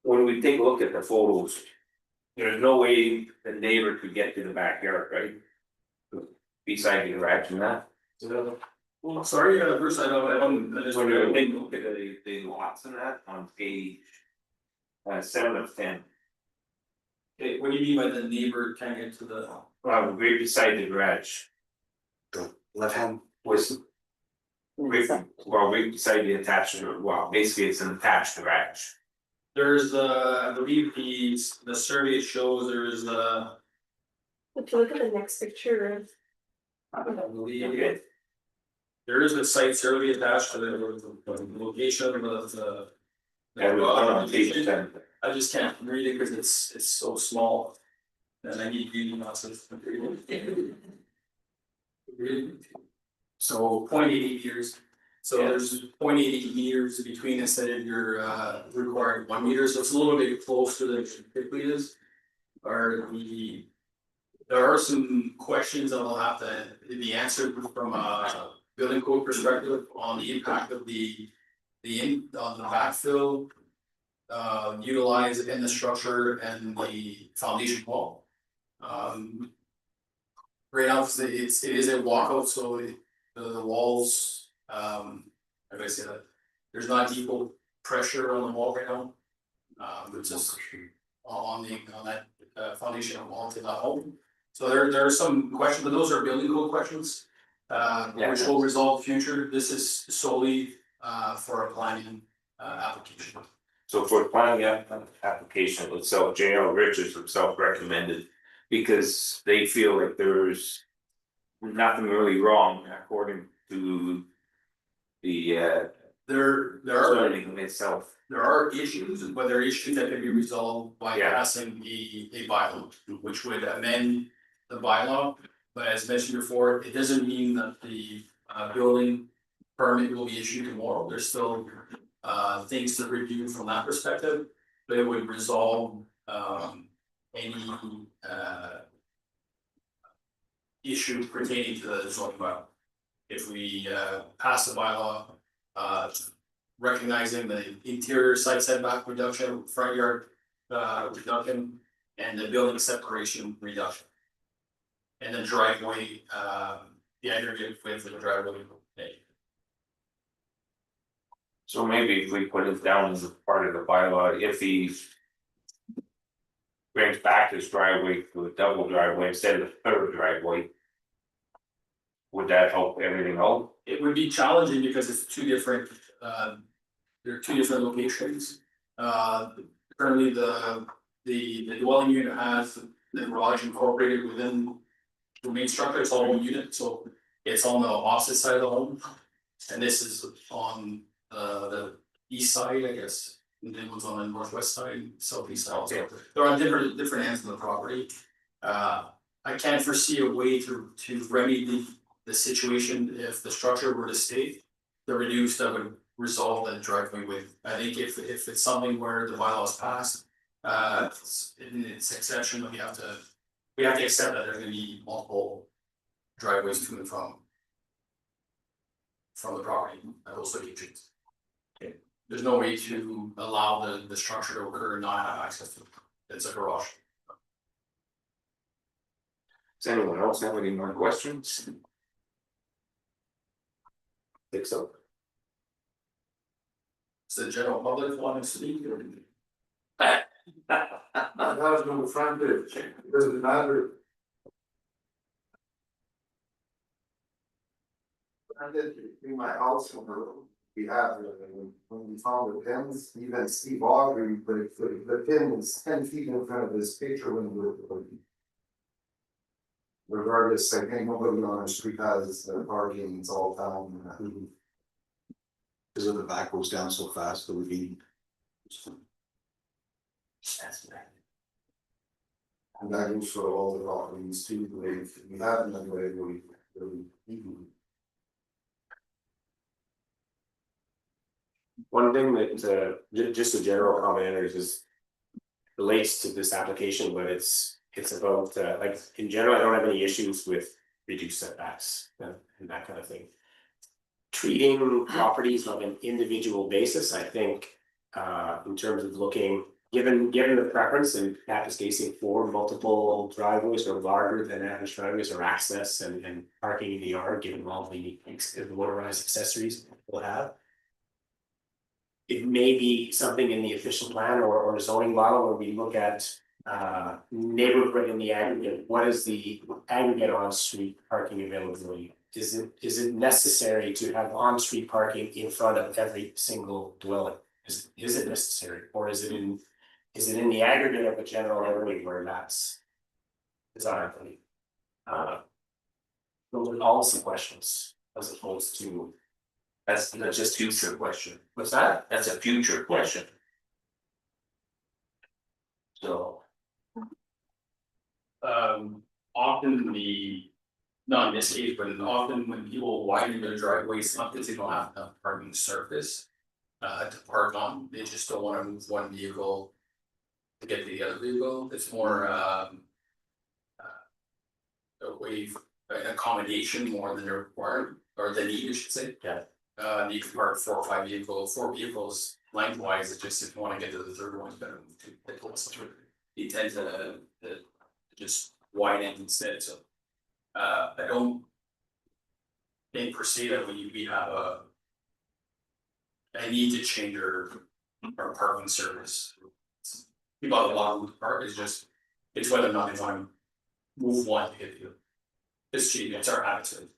When we take a look at the photos, there's no way the neighbor could get to the backyard, right? Beside the garage and that. Well, sorry, Bruce, I just When we take a look at the lots and that on page 7 of 10. Okay, what do you mean by the neighbor can't get to the? Well, right beside the garage. Left hand. Was. Right beside the attachment, well, basically it's an attached garage. There's I believe the survey shows there is If you look at the next picture, I believe There is a site survey attached to the location of the. And we'll put on page 10. I just can't read it because it's so small. And I need reading glasses. So 0.88 meters, so there's 0.88 meters between instead of your required 1 meter, so it's a little bit closer than it typically is. There are some questions that will have to be answered from a building code perspective on the impact of the on the backfill. Utilized in the structure and the foundation wall. Right now, it is a walkout, so the walls, how do I say that? There's not equal pressure on the wall right now. It's just on that foundation wall to that home. So there are some questions, but those are building code questions. Which will resolve future. This is solely for a planning application. So for planning application itself, J.L. Richards himself recommended, because they feel like there's nothing really wrong according to the There are zoning itself. there are issues, but there are issues that can be resolved by Yeah. passing a bylaw, which would amend the bylaw. But as mentioned before, it doesn't mean that the building permit will be issued tomorrow. There's still things to review from that perspective, but it would resolve any issue pertaining to the zoning bylaw. If we pass the bylaw, recognizing the interior site setback reduction, front yard reduction, and the building separation reduction. And the driveway, the aggregate width of the driveway. So maybe if we put it down as a part of the bylaw, if he brings back his driveway to a double driveway instead of a third driveway, would that help everything out? It would be challenging because it's two different, there are two different locations. Currently the dwelling unit has the garage incorporated within the main structure, it's all one unit, so it's on the opposite side of the home. And this is on the east side, I guess, and then one's on the northwest side, southeast side, so they're on different ends of the property. I can't foresee a way to remedy the situation if the structure were to stay. The reduce that would resolve that driveway width. I think if it's something where the bylaw is passed, in its exception, we have to accept that there's gonna be multiple driveways to and from the property at those locations. There's no way to allow the structure to occur and not have access to it. It's a garage. Does anyone else have any more questions? Think so. Is the general public wanting to speak or? That has no frontage, it doesn't matter. I did between my house and the road, we have, when we found the pins, even Steve Audrey, the pin was 10 feet in front of his picture when we were. Regardless, I think nobody on the street has parking, it's all down. Because the back goes down so fast, it would be. And that goes for all the properties too, we haven't done it, One thing that just a general comment is relates to this application, but it's about like in general, I don't have any issues with reduced setbacks and that kind of thing. Treating properties on an individual basis, I think, in terms of looking, given the preference in Kapuskasing for multiple driveways or larger than average driveways or access and parking in the yard, given all the motorized accessories we'll have. It may be something in the official plan or zoning model where we look at neighborhood in the aggregate. What is the aggregate on-street parking availability? Is it necessary to have on-street parking in front of every single dwelling? Is it necessary, or is it in the aggregate of the general area where that's desirable? Those are policy questions. as opposed to. That's just a future question. What's that? That's a future question. So, Often not in this case, but often when people widen their driveways, it's not because they don't have enough parking surface. To park on, they just don't wanna move one vehicle. To get to the other vehicle, it's more a way, an accommodation more than they're required, or the need, I should say. Yeah. You can park 4 or 5 vehicles lengthwise, it's just if you wanna get to the third one, it's better move to the closest to it. You tend to just widen instead, so. I don't. Think per se that when we have I need to change our parking service. People have a lot of park, it's just, it's whether or not they wanna move one to get to. It's cheap, it's our attitude.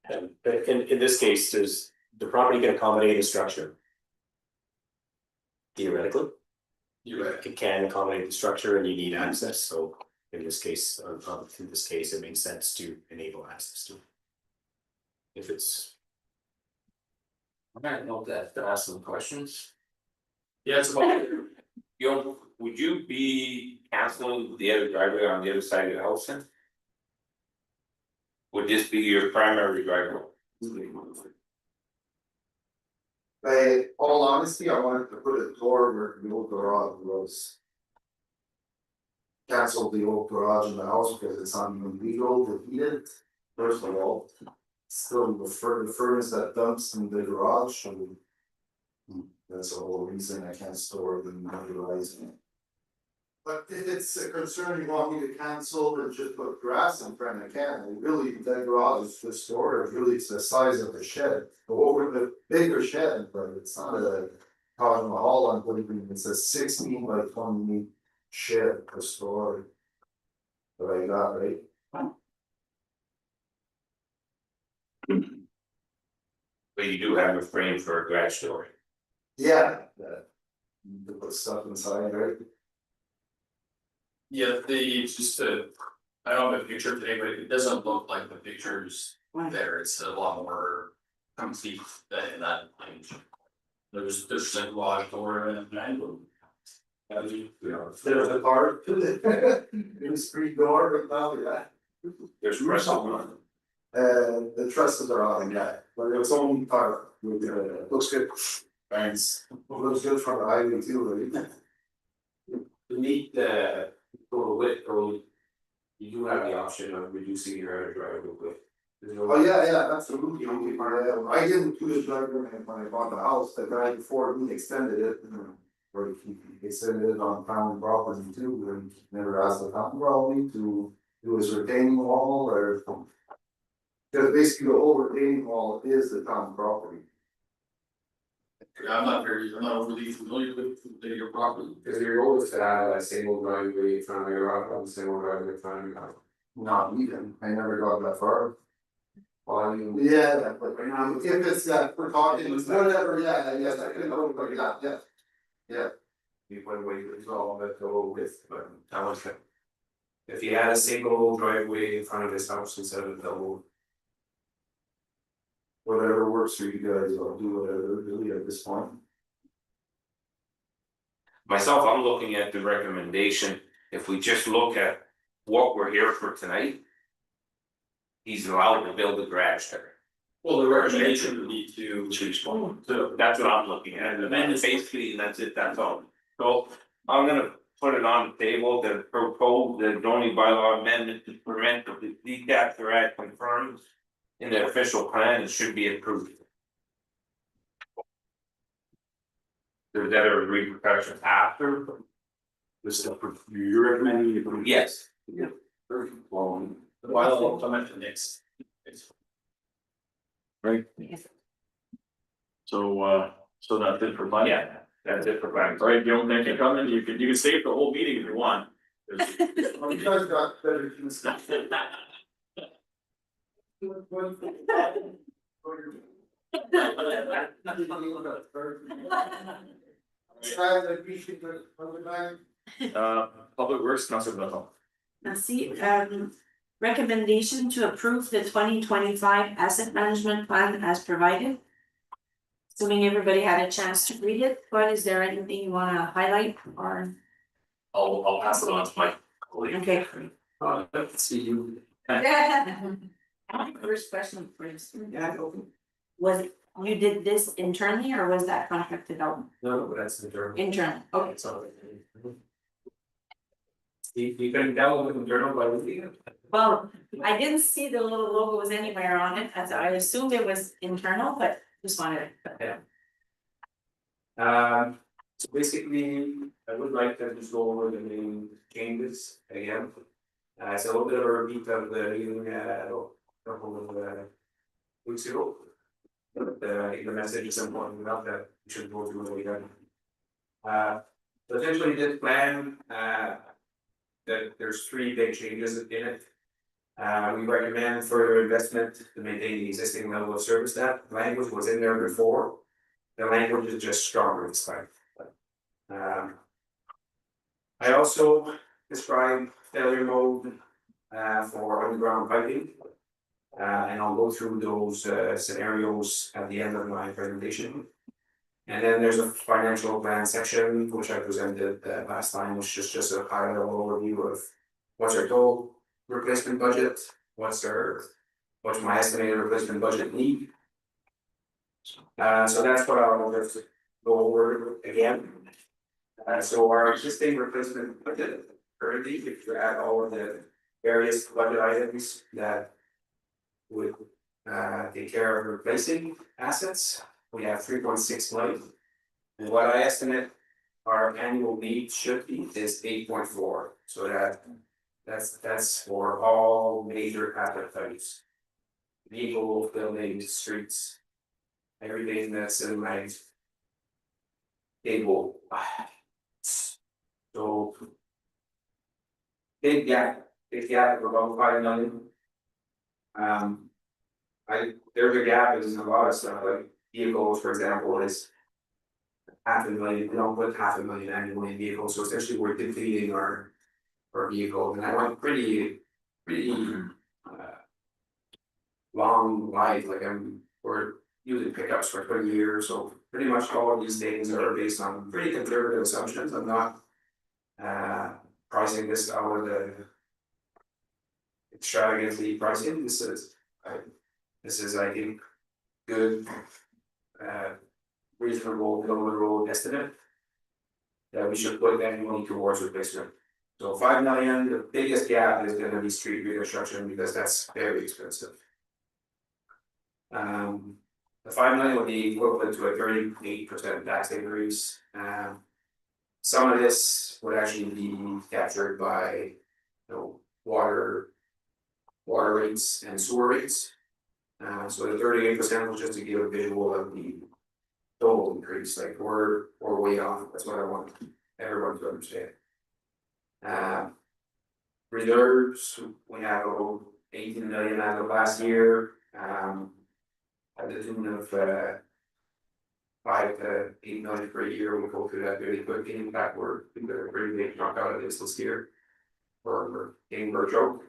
But in this case, there's, the property can accommodate a structure. Theoretically, You're right. it can accommodate the structure and you need access, so in this case, it makes sense to enable access to it. If it's, I'm gonna note that to ask some questions. Yeah, it's about, Would you be canceling the other driveway on the other side of the house then? Would this be your primary driveway? By all honesty, I wanted to put a door where the old garage was. Cancel the old garage in the house because it's not even legal to heat it, first of all. Still the furnace that dumps in the garage, and that's the whole reason I can't store them utilizing it. But if it's a concern you want me to cancel and just put grass in front, I can, and really, that garage is just storage, really, it's the size of the shed. Go over the bigger shed, but it's not a Taj Mahal on Woodgreen, it's a 16 by 20 shed for storage. That I got, right? But you do have a frame for a garage door. Yeah. To put stuff inside, right? yeah, I don't have a picture today, but it doesn't look like the pictures there, it's a lot more complete than that image. There's a garage door and an angle. There's a part to it, in the street door, but now, yeah. There's rest on it. The trusses are on, yeah, but it's only part, with looks good. Thanks. Looks good from the highway too, right? To meet the total width, or you do have the option of reducing your other driveway width. Oh, yeah, absolutely, I didn't do the driveway when I bought the house, the guy before me extended it. Or he extended it on town property too, and never asked the town probably to do his retaining wall or. Because basically the whole retaining wall is the town property. I'm not overly familiar with your property. Is your goal is to have a single driveway in front of your house, a single driveway in front of your house? Not even, I never got that far. Well, I mean, Yeah, but if it's we're talking, whatever, yes, I can go, but yeah. Yeah, you went way to resolve it the whole width, but I was like. If you had a single driveway in front of his house instead of a double. whatever works for you guys, I'll do whatever really at this point. Myself, I'm looking at the recommendation, if we just look at what we're here for tonight. He's allowed to build a garage there. Well, the recommendation would be to. So that's what I'm looking at, and then basically, that's it, that's all. So I'm gonna put it on the table, the proposed, the zoning bylaw amendment to prevent the detached garage confirmed. In the official plan, it should be approved. There's other repercussions after. This stuff you're recommending. Yes. Yeah. Well, The bylaw will come at the next. Right? So that's it for mine. Yeah, that's it for planning. All right, Gil, thank you for coming, you can stay for the whole meeting if you want. You guys got better things to do. Guys, I appreciate the time. Public Works, Councilor Bethel. Merci, Recommendation to approve the 2025 asset management plan as provided. Assuming everybody had a chance to read it, but is there anything you wanna highlight or? I'll pass it on to my colleague. Okay. Let's see you. First question first. Yeah, Was it, you did this internally or was that contracted out? no, but that's the journal. Internal, okay. It's all. You couldn't tell with the journal by reading it? Well, I didn't see the little logos anywhere on it, as I assumed it was internal, but just wanted to. So basically, I would like to just go over the main changes again. It's a little bit of a repeat of the meeting, a couple of weeks ago. But the message is important enough that we should go through it again. So essentially this plan, that there's 3 big changes in it. We recommend further investment to maintain the existing level of service. That language was in there before. The language is just stronger this time. I also describe failure mode for underground piping. And I'll go through those scenarios at the end of my presentation. And then there's a financial plan section, which I presented last time, which is just a high level overview of what's our total replacement budget, what's my estimated replacement budget need. So that's what I'll just go over again. So our existing replacement budget currently, if you add all of the various budget items that would take care of replacing assets, we have 3.6 million. And what I estimate our annual need should be is 8.4. So that's for all major asset types. Vehicle, buildings, streets, everything that's in my table. So big gap of about 5 million. There's a gap in a lot of stuff, like vehicles, for example, is 500,000, we don't put 500,000 annually in vehicles, so essentially we're depleting our vehicles, and I went pretty long life, like we're using pickups for 20 years, so pretty much all of these things are based on pretty conservative assumptions. I'm not pricing this out of the extravagantly pricing. This is I think good reasonable middle of the road estimate that we should put any money towards replacement. So 5 million, the biggest gap is gonna be street reconstruction because that's very expensive. The 5 million would be equivalent to a 38% tax increase. Some of this would actually be captured by, water rates and sewer rates. So the 38% was just to give a visual of the total increase, like we're way off. That's what I want everyone to understand. Reserves, we have about 18 million as of last year. At the tune of 5 to 8 million per year. We'll go through that really quickly. In fact, we're a pretty big chunk out of this year for getting virtual.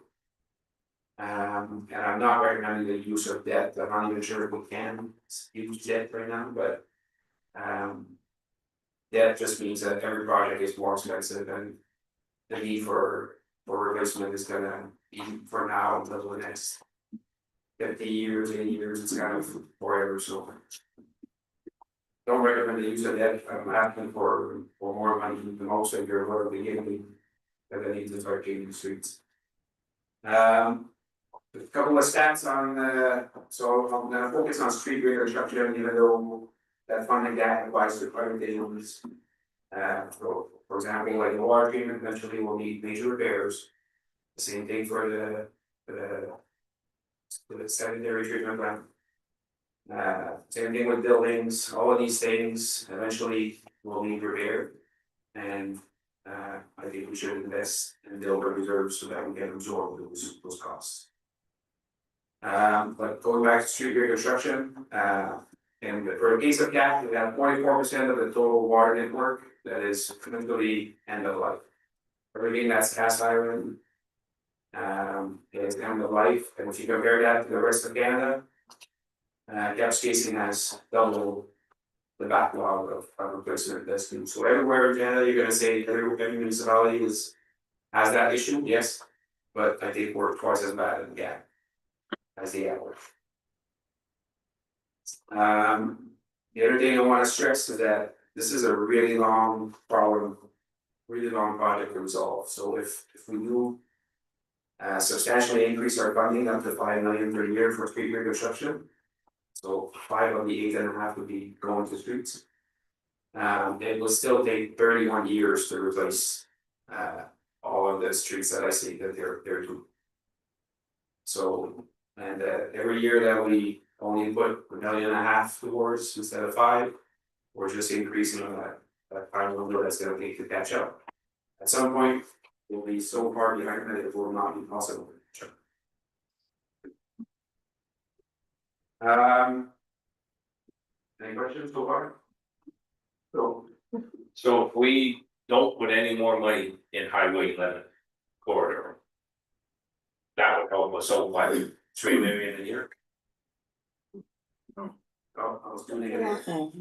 And I'm not recommending the use of debt. I'm not even sure if we can use debt right now, but debt just means that every project is more expensive, and the need for replacement is gonna be for now until the next 50 years, 80 years, it's kind of forever, so. Don't recommend the use of debt. I'm asking for more money than most of your whatever they give me, that I need to start changing the streets. A couple of stats on so I'm gonna focus on street reconstruction, even though that funding gap applies to other things. So for example, like the water treatment eventually will need major repairs. The same thing for the secondary treatment plant. Same thing with buildings, all of these things eventually will need repair. And I think we should invest and build our reserves so that we can absorb those costs. But going back to street reconstruction, and for the case of CAP, we have 24% of the total water network that is eventually end of life. Everything that's cast iron, It's end of life, and if you compare that to the rest of Canada. Gap spacing has double the backlog of replacement that's due. So everywhere in Canada, you're gonna say every municipality has that issue, yes. But I think we're twice as bad as Gap. As the average. The other thing I wanna stress is that this is a really long problem. Really long project to resolve, so if we do. Substantially increase our funding up to 5 million per year for street reconstruction. So 5 of the 8.5 would be going to streets. It will still take 31 years to replace all of the streets that I see that they're doing. So, and every year that we only put 1.5 million towards instead of 5, we're just increasing that final number that's gonna take to catch up. At some point, we'll be so far behind that it will not be possible. Any questions so far? So if we don't put any more money in highway limit corridor. That would help us out by 3 million a year. Oh, I was doing it. No.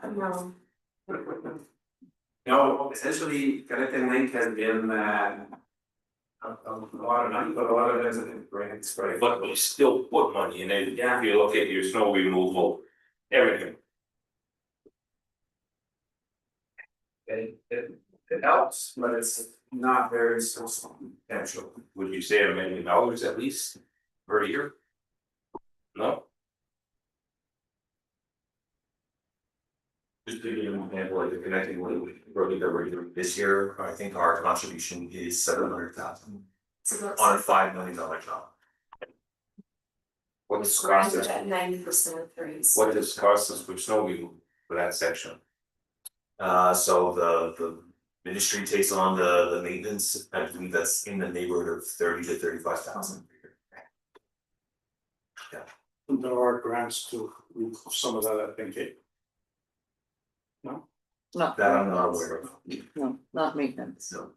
No. No, essentially, Connecting Link has been a lot of money, but a lot of it isn't grants, right? But we still put money in it, if you look at your snow removal, everything. It helps, but it's not very substantial. Would you say $1 million at least per year? No? Just to give you an example, like the connecting link project that we're doing this year, I think our contribution is 700,000 on a $5 million job. What does cost us, At 90% raise. what does cost us for snow removal for that section? So the ministry takes on the maintenance, I believe that's in the neighborhood of 30 to 35,000. There are grants to remove some of that, I think. No, That I'm not aware of. no, not maintenance. So.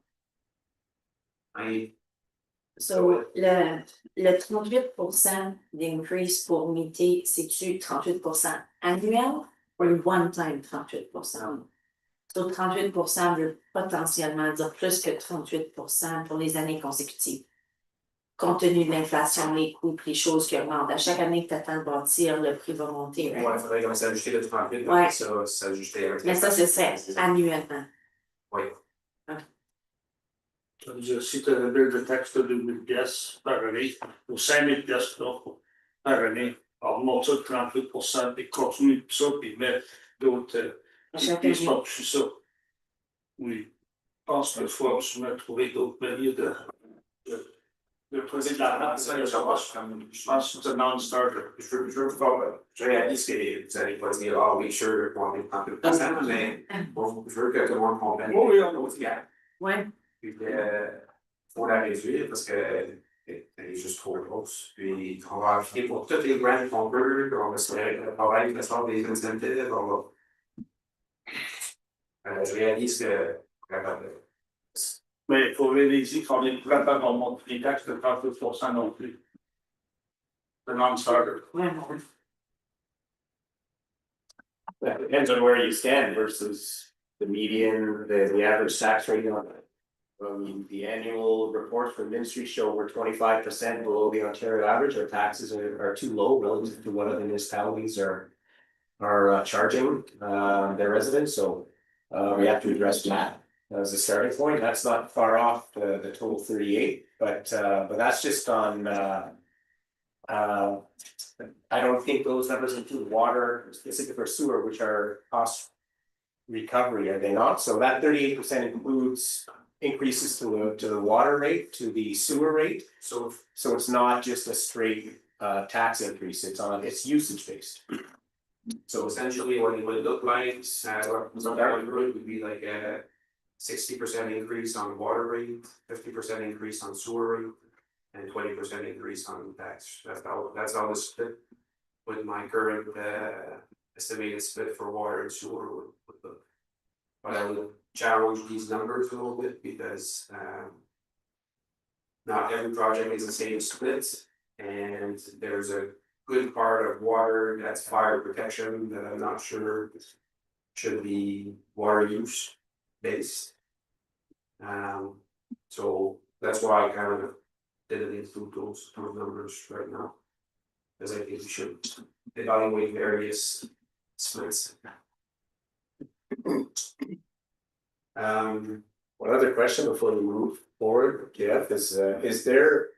So, le 38% d'increase pour meter, c'est-tu 38% annuel ou le one-time 38%? So 38% veut potentiellement dire plus que 38% pour les années consécutives. Compte tenu de l'inflation, les coûts, les choses qui augmentent. À chaque année que tu attends de bâtir, le prix va monter. Right? Ouais, il faudrait s'ajuster le 38, Ouais. ça s'ajuster avec. Mais ça, c'est annuellement. Oui. Ça veut dire, si tu as un bill de taxe de 2000 pièces par année, ou 5000 pièces par année, on monte ça de 38%, puis continue tout ça, puis met d'autres. Chaque Puis c'est année. pas plus ça. Oui. Je pense qu'il faut absolument trouver d'autres manières de trouver de l'argent. Je pense que c'est un non-starter. Je réalise que vous allez pas dire, ah oui, sure, on est 38%, mais bon, je veux que tout le monde comprenne. Oui, oui, l'autre gap. Ouais. Puis faut la réduire parce que elle est juste trop grosse. Puis on va appliquer pour toutes les grants qu'on peut, on va se travailler de façon des incentives, on va. Je réalise que. mais il faut réaliser qu'on est pas capable de monter les taxes de 38% non plus. C'est un non-starter. Ouais. It depends on where you stand versus the median, the average tax rate on it. The annual reports from ministry show we're 25% below the Ontario average. Our taxes are too low relative to what other municipalities are charging their residents, so we have to address that as a starting point. That's not far off the total 38, but that's just on I don't think those numbers include water, specific for sewer, which are cost recovery, are they not? So that 38% includes increases to the water rate, to the sewer rate. So it's not just a straight tax increase, it's usage based. So essentially what it would look like, would be like a 60% increase on water rate, 50% increase on sewer rate, and 20% increase on tax. That's how the split with my current estimated split for water and sewer would look. But I would challenge these numbers a little bit because not every project is the same split. And there's a good part of water that's fire protection that I'm not sure should be water use based. So that's why I kind of didn't include those numbers right now. Cause I think we should evaluate various splits. One other question before we move forward, Jeff, is there?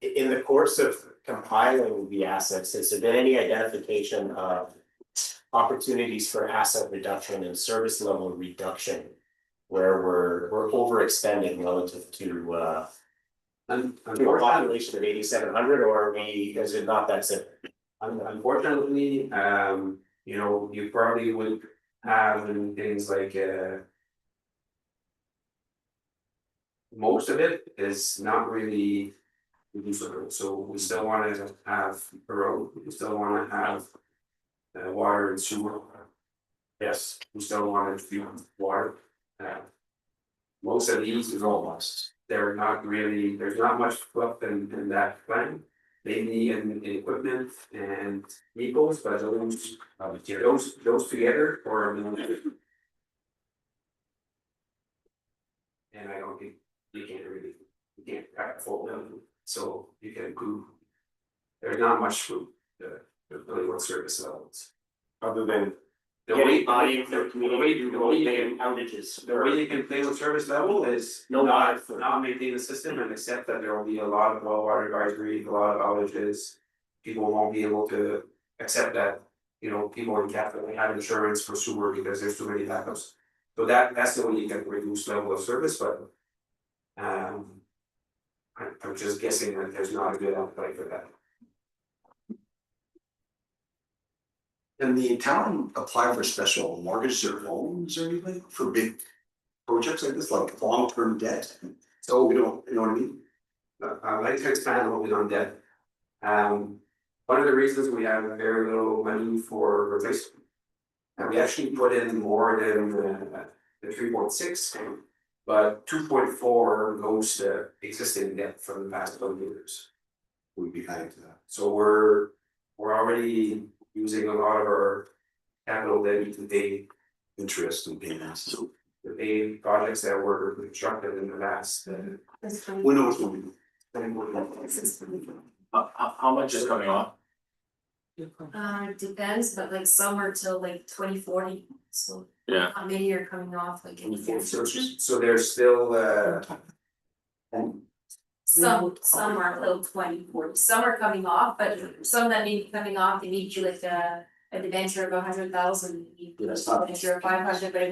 In the course of compiling the assets, has there been any identification of opportunities for asset reduction and service level reduction? Where we're overextending relative to a population of 8,700, or are we, is it not that simple? Unfortunately, you know, you probably would have things like most of it is not really reducible, so we still want to have a road, we still want to have water and sewer. Yes, we still want to do water. Most of these is almost, they're not really, there's not much fluff in that plan. Mainly in equipment and vehicles, but those together or. And I don't think you can't crack a full building, so you can improve. There's not much for the really what service levels. Other than The getting way, buy-in from the community, the way they get outages. the way you can play with service level is No not water. not maintain the system and accept that there will be a lot of well water advisory, a lot of outages. People won't be able to accept that, you know, people in Catholic have insurance for sewer because there's too many backups. So that's the way you can reduce level of service, but. I'm just guessing that there's not a good appetite for that. Can the town apply for special mortgages or loans or anything for big projects like this, like long-term debt? So we don't, you know what I mean? I'd like to expand a little bit on that. One of the reasons we have very little money for replacement. And we actually put in more than the 3.6, but 2.4 goes to existing debt from the past 12 years. We'd be behind that. So we're already using a lot of our capital that to pay Interest and payments. to pay projects that were constructed in the last. We know what's going How much is coming off? It depends, but like some are till like 2040, so. Yeah. Many are coming off like in the future. So there's still Some are till 2040, some are coming off, but some that may be coming off, they need you like a debenture of 100,000. That's not- A debenture of 500, but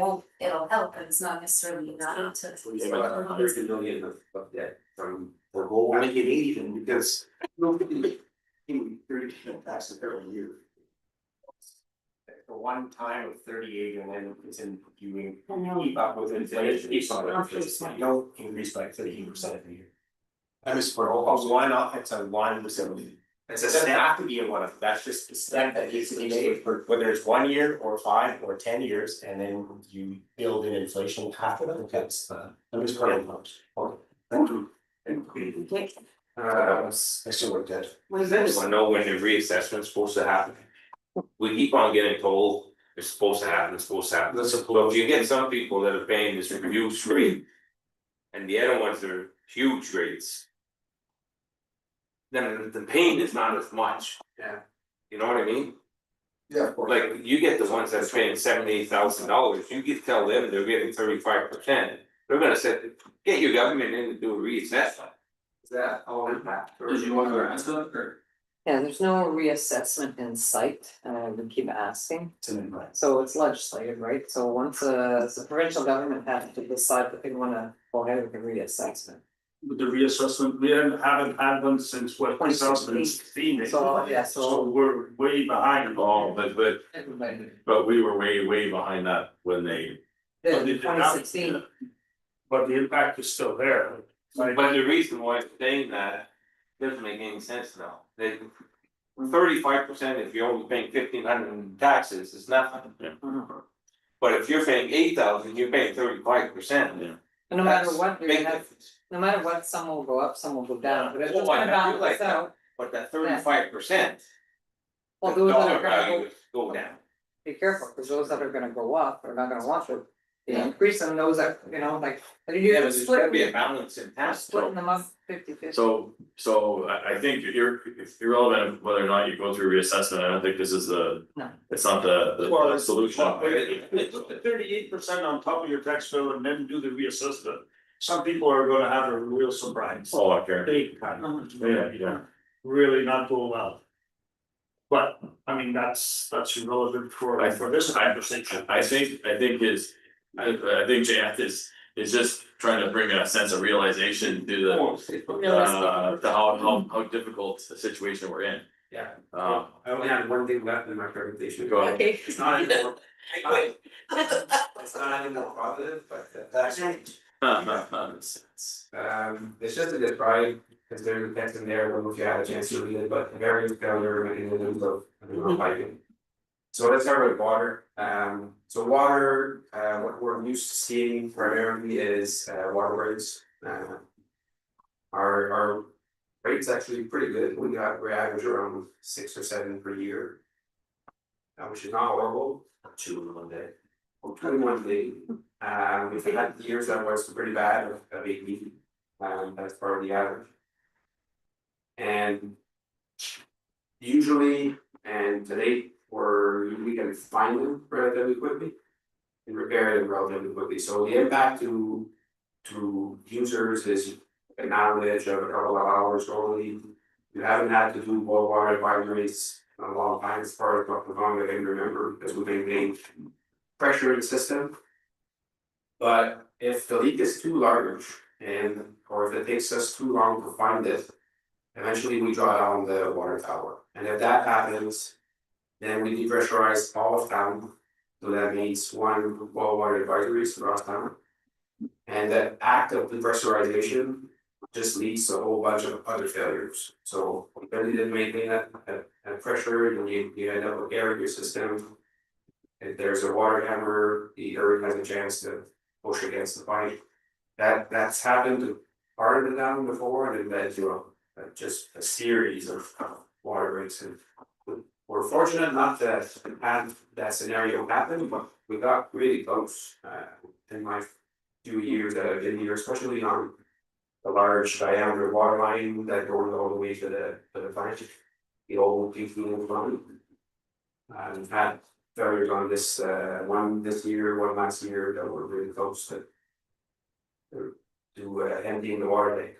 it'll help, but it's not necessarily enough to. 100 million of debt from. Or go make it 80 then, because nobody paying 30% taxes every year. The one time of 38 and then it's in you keep up with inflation, keep up with inflation, no increase by 13% every year. I miss for It's a 1%. It's It doesn't have to be a one, that's just the step that needs to be made for whether it's 1 year or 5 or 10 years, and then you build in inflation after that. That's I'm just playing. Thank you. Okay, I still work dead. what is this? I know when the reassessment's supposed to happen. We keep on getting told it's supposed to happen, it's supposed to happen. So if you get some people that are paying this reduced rate. And the other ones are huge rates. Then the pain is not as much. Yeah. You know what I mean? Yeah, of course. Like, you get the ones that's paying $78,000, you can tell them they're getting 35%. They're gonna say, get your government in to do a reassessment. Is that all impact? Or Did you want to answer that or? Yeah, there's no reassessment in sight, we keep asking, It's an invite. so it's legislative, right? So once the provincial government has to decide that they wanna go ahead with the reassessment. With the reassessment, we haven't had one since what, 2016. So, yeah, So so. we're way behind. Oh, but we were way behind that when they. But they In did not- 2016, But the impact is still there. Like, But the reason why I'm saying that doesn't make any sense now. They 35% if you're only paying 1,500 in taxes is nothing. But if you're paying 8,000, you're paying 35%. and no matter what, you're gonna have, no matter what, some will go up, some will go down, but it's Well, just gonna I balance like that. out. But that 35%. Well, the those that dollar are gonna value go down. be careful, because those that are gonna go up are not gonna want to. Increase and those that, you know, like, Yeah, but there's gotta be a balance in that. splitting them up 50-50. So I think irrelevant of whether or not you go through reassessment, I don't think this is the. No. It's not the solution. 38% on top of your tax bill and then do the reassessment. Some people are gonna have a real surprise. Oh, okay. They kind of. Yeah. Really not go well. But, I mean, that's irrelevant for this conversation. I think Jan is just trying to bring a sense of realization to to how difficult the situation we're in. Yeah. Uh, I only have one thing left in my presentation. Go ahead. Okay. It's not anymore. It's not any more positive, but that's. It's just a describe, because there's a text in there, I don't know if you had a chance to read it, but various failure mechanisms of piping. So let's start with water. So water, what we're used to seeing primarily is waterways. Our rate's actually pretty good. We average around 6 or 7 per year. Which is not horrible. 2 in 1 day. Or 2 in 1 day. We've had years that was pretty bad of 8 that's part of the average. And usually, and today, we can find them relatively quickly and repair them relatively quickly. So the impact to users is an average of a couple of hours only. You haven't had to do boil water advisories in a long time, as far as what long I can remember, because we maintain pressure in the system. But if the leak is too large or if it takes us too long to find it, eventually we draw down the water tower. And if that happens, then we depressurize all of town. So that means 1 boil water advisories across town. And that act of depressurization just leads to a whole bunch of other failures. So because you didn't maintain that pressure, then you end up with air in your system. If there's a water hammer, the earth has a chance to push against the pipe. That's happened to part of the dam before, and it led to just a series of water breaks. And we're fortunate not to have that scenario happen, but we got really close in my few years that I've been here, especially on the large diameter water line that goes all the way to the plant, the old PECUNIARY line. We've had failures on this one this year, one last year that were really close to emptying the water tank.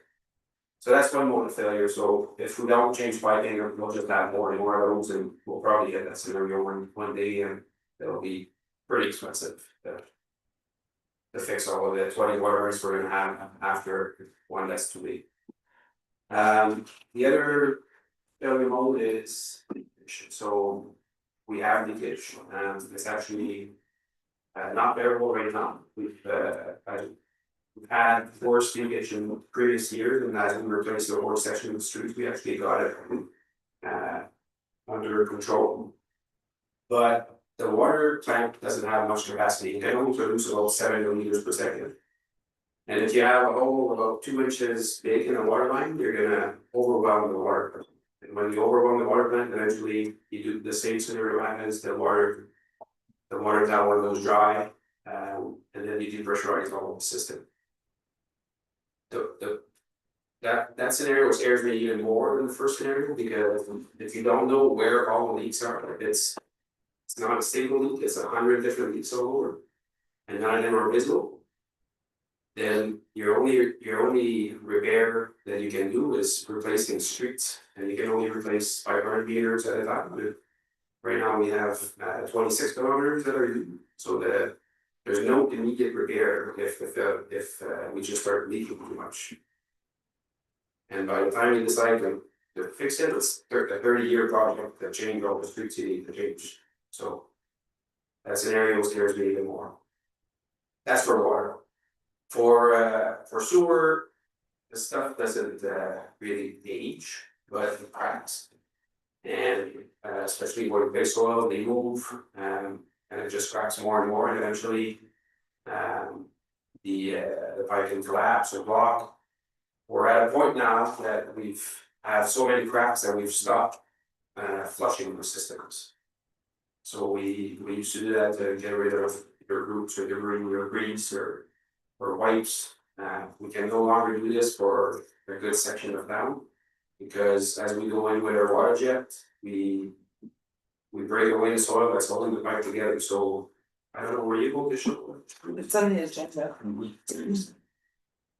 So that's one mode of failure. So if we don't change piping, we'll just have more and more of those, and we'll probably get that scenario one day, and it'll be pretty expensive to fix all of it. 20 water breaks we're gonna have after one less too late. The other failure mode is so we have leakage, and it's actually not bearable right now. We've had forced leakage in previous years, and as we replaced the whole section of the street, we actually got it under control. But the water tank doesn't have much capacity. It can only produce about 7 milliliters per second. And if you have a hole about 2 inches big in a water line, you're gonna overwhelm the water. And when you overwhelm the water plant, eventually you do the same scenario happens, the water tower goes dry, and then you depressurize the whole system. That scenario scares me even more than the first scenario, because if you don't know where all the leaks are, it's not a single leak, it's 100 different leaks all over, and none of them are visible. Then your only repair that you can do is replacing streets, and you can only replace 500 meters at a time. Right now we have 26 kilometers that are used, so that there's no immediate repair if we just start leaking too much. And by the time you decide to fix it, it's a 30-year project to change all the streets you need to change. So that scenario scares me even more. That's for water. For sewer, the stuff doesn't really age, but it cracks. And especially with base soil, they move, and it just cracks more and more, and eventually the pipe can collapse or block, We're at a point now that have so many cracks that we've stopped flushing the systems. So we used to do that to get rid of your roots or your grease or wipes. We can no longer do this for a good section of town. Because as we go in with our water jet, we break away the soil that's holding the pipe together, so I don't know, were you able to show? It's on the agenda.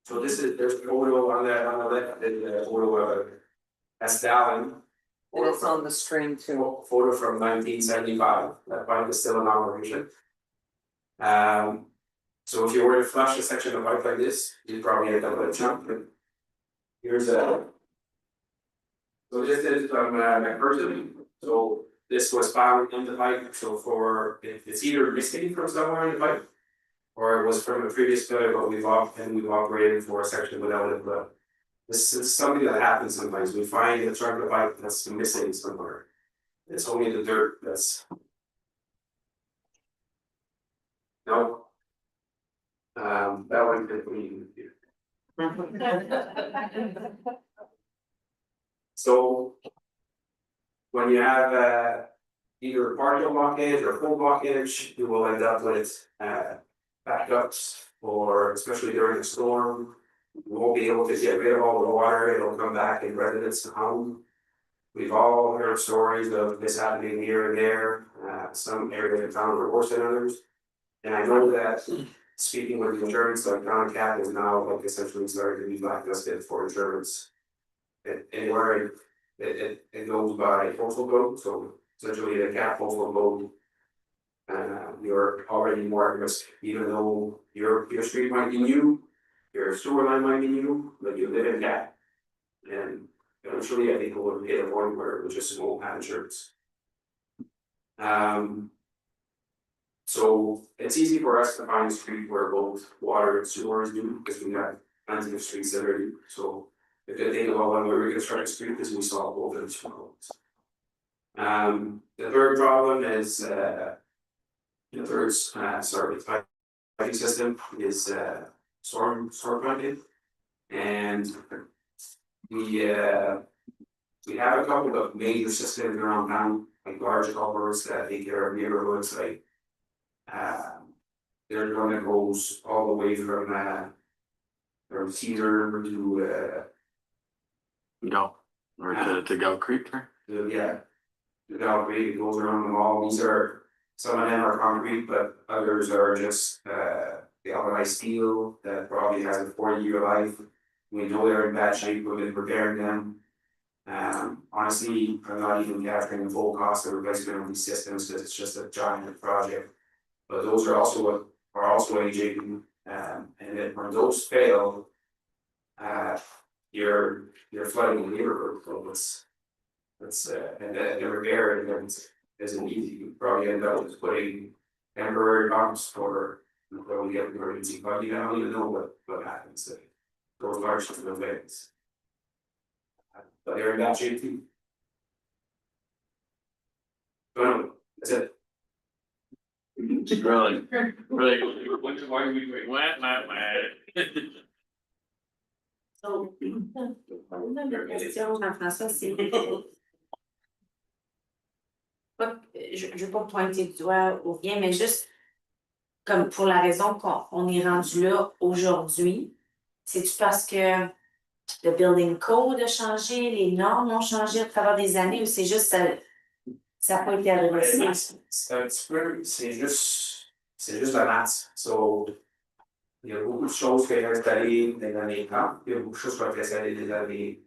So there's a photo on the left, the photo of Estalin. And it's on the screen too. Photo from 1975, that pipe is still in operation. So if you were to flush a section of pipe like this, you'd probably end up with a chunk. Here's a. So this is from McPherson, so this was found in the pipe, so it's either missing from somewhere in the pipe. Or it was from a previous failure, but we've operated for a section without it, but. This is something that happens sometimes, we find a chunk of pipe that's missing somewhere. It's only the dirt that's. No. That one could be. So. When you have either partial blockage or full blockage, you will end up with backups, or especially during a storm. We won't be able to get rid of all the water, it'll come back in residents' home. We've all heard stories of this happening here and there, some areas of town are worse than others. And I know that speaking with insurance, like Town Cap is now like essentially starting to be blacklisted for insurance. Anywhere it goes by postal code, so essentially the cap postal code. You're already more at risk, even though your street might be new. Your sewer line might be new, but you live in Cap. And eventually I think we'll hit a point where we just won't have insurance. So it's easy for us to find a street where both water and sewer is new, because we got plenty of streets that are new, so. The good thing about when we reconstruct a street is we solve both of these problems. The third problem is the piping system is storm piping. And we have a couple of major systems around town, like large culverts that take care of neighborhoods, like there's one that goes all the way from Cedar to Or to Gow Creek, right? The Gow Creek, it goes around the mall. Some of them are concrete, but others are just galvanized steel that probably has a 40-year life. We know they're in bad shape, we've been repairing them. Honestly, I'm not even capturing the full cost of replacement of these systems, because it's just a giant project. But those are also aging, and then when those fail, you're flooding the neighborhood, so and the repair isn't easy. You probably end up with putting temporary pumps or we get emergency funding. I don't even know what happens. Those large events. But they're in bad shape too. So that's it. Really, why are we doing wah. So, question, Jean-François, c'est. Je veux pas pointer du doigt ou rien, mais juste comme pour la raison qu'on est rendu là aujourd'hui, c'est-tu parce que le building code a changé, les normes ont changé à travers des années, ou c'est juste ça n'a pas été adressé? C'est juste la masse. So, il y a beaucoup de choses qui ont été installées dans les années 30, il y a beaucoup de choses qui ont été installées dans les années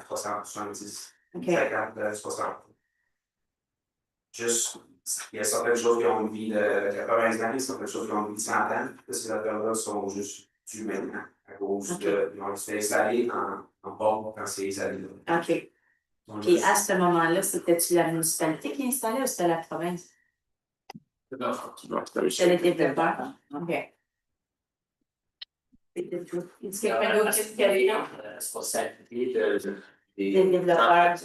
60, 70, 50, 60. Juste, il y a certaines choses qui ont une vie de 80 ans, certaines choses qui ont une vie de 100 ans. Ces affaires-là sont juste dues maintenant, à cause de. Ils ont été installés en bombe quand c'est installé. OK. Puis à ce moment-là, c'était-tu la municipalité qui installait ou c'était la province? C'était le développeur. OK. Est-ce qu'il y a d'autres questions? Des développeurs.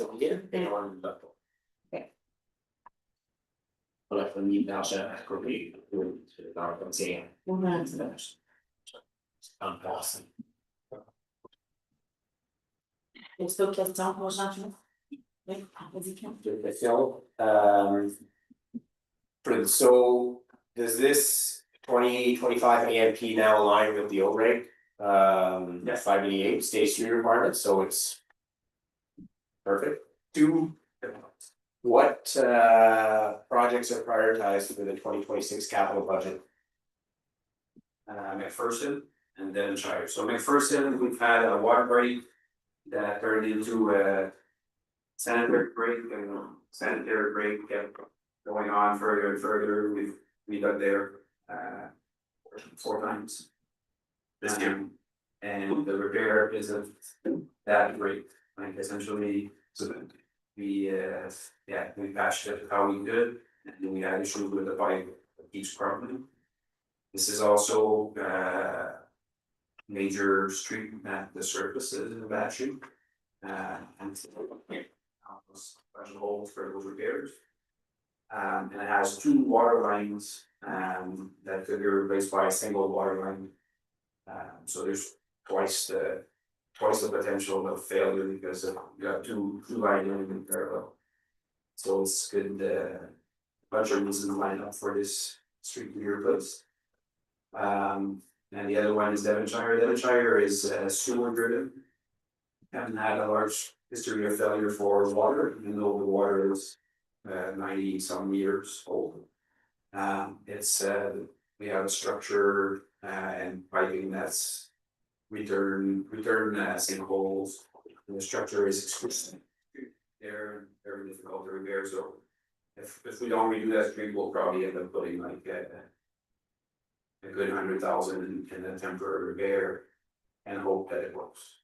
La famille d'argent à côté dans le conseil. En passant. Est-ce que question pour changement? Oui, vas-y, Ken. Phil, so does this 2025 AMP now align with the old rate? 588 State Street requirements, so it's perfect. What projects are prioritized for the 2026 capital budget? McPherson and Devonshire. So McPherson, we've had a water break that turned into a sanitary break, and sanitary break kept going on further and further. We've redug there 4 times this year. And the repair isn't that great, like essentially, so we patched it how we could, and we had issues with the pipe that keeps crumbling. This is also major street that the surface is in a bad shape. And special holes for those repairs. And it has 2 water lines that could be replaced by a single water line. So there's twice the potential of failure because you have two lines in parallel. So it's good, bunch of reasons lined up for this street to be replaced. And the other one is Devonshire. Devonshire is sewer driven. Haven't had a large history of failure for water, even though the water is 90 some years old. It's we have a structure and piping that's return sinkholes. And the structure is extremely they're very difficult to repair. So if we don't redo that street, we'll probably end up putting like a good 100,000 in a temporary repair and hope that it works.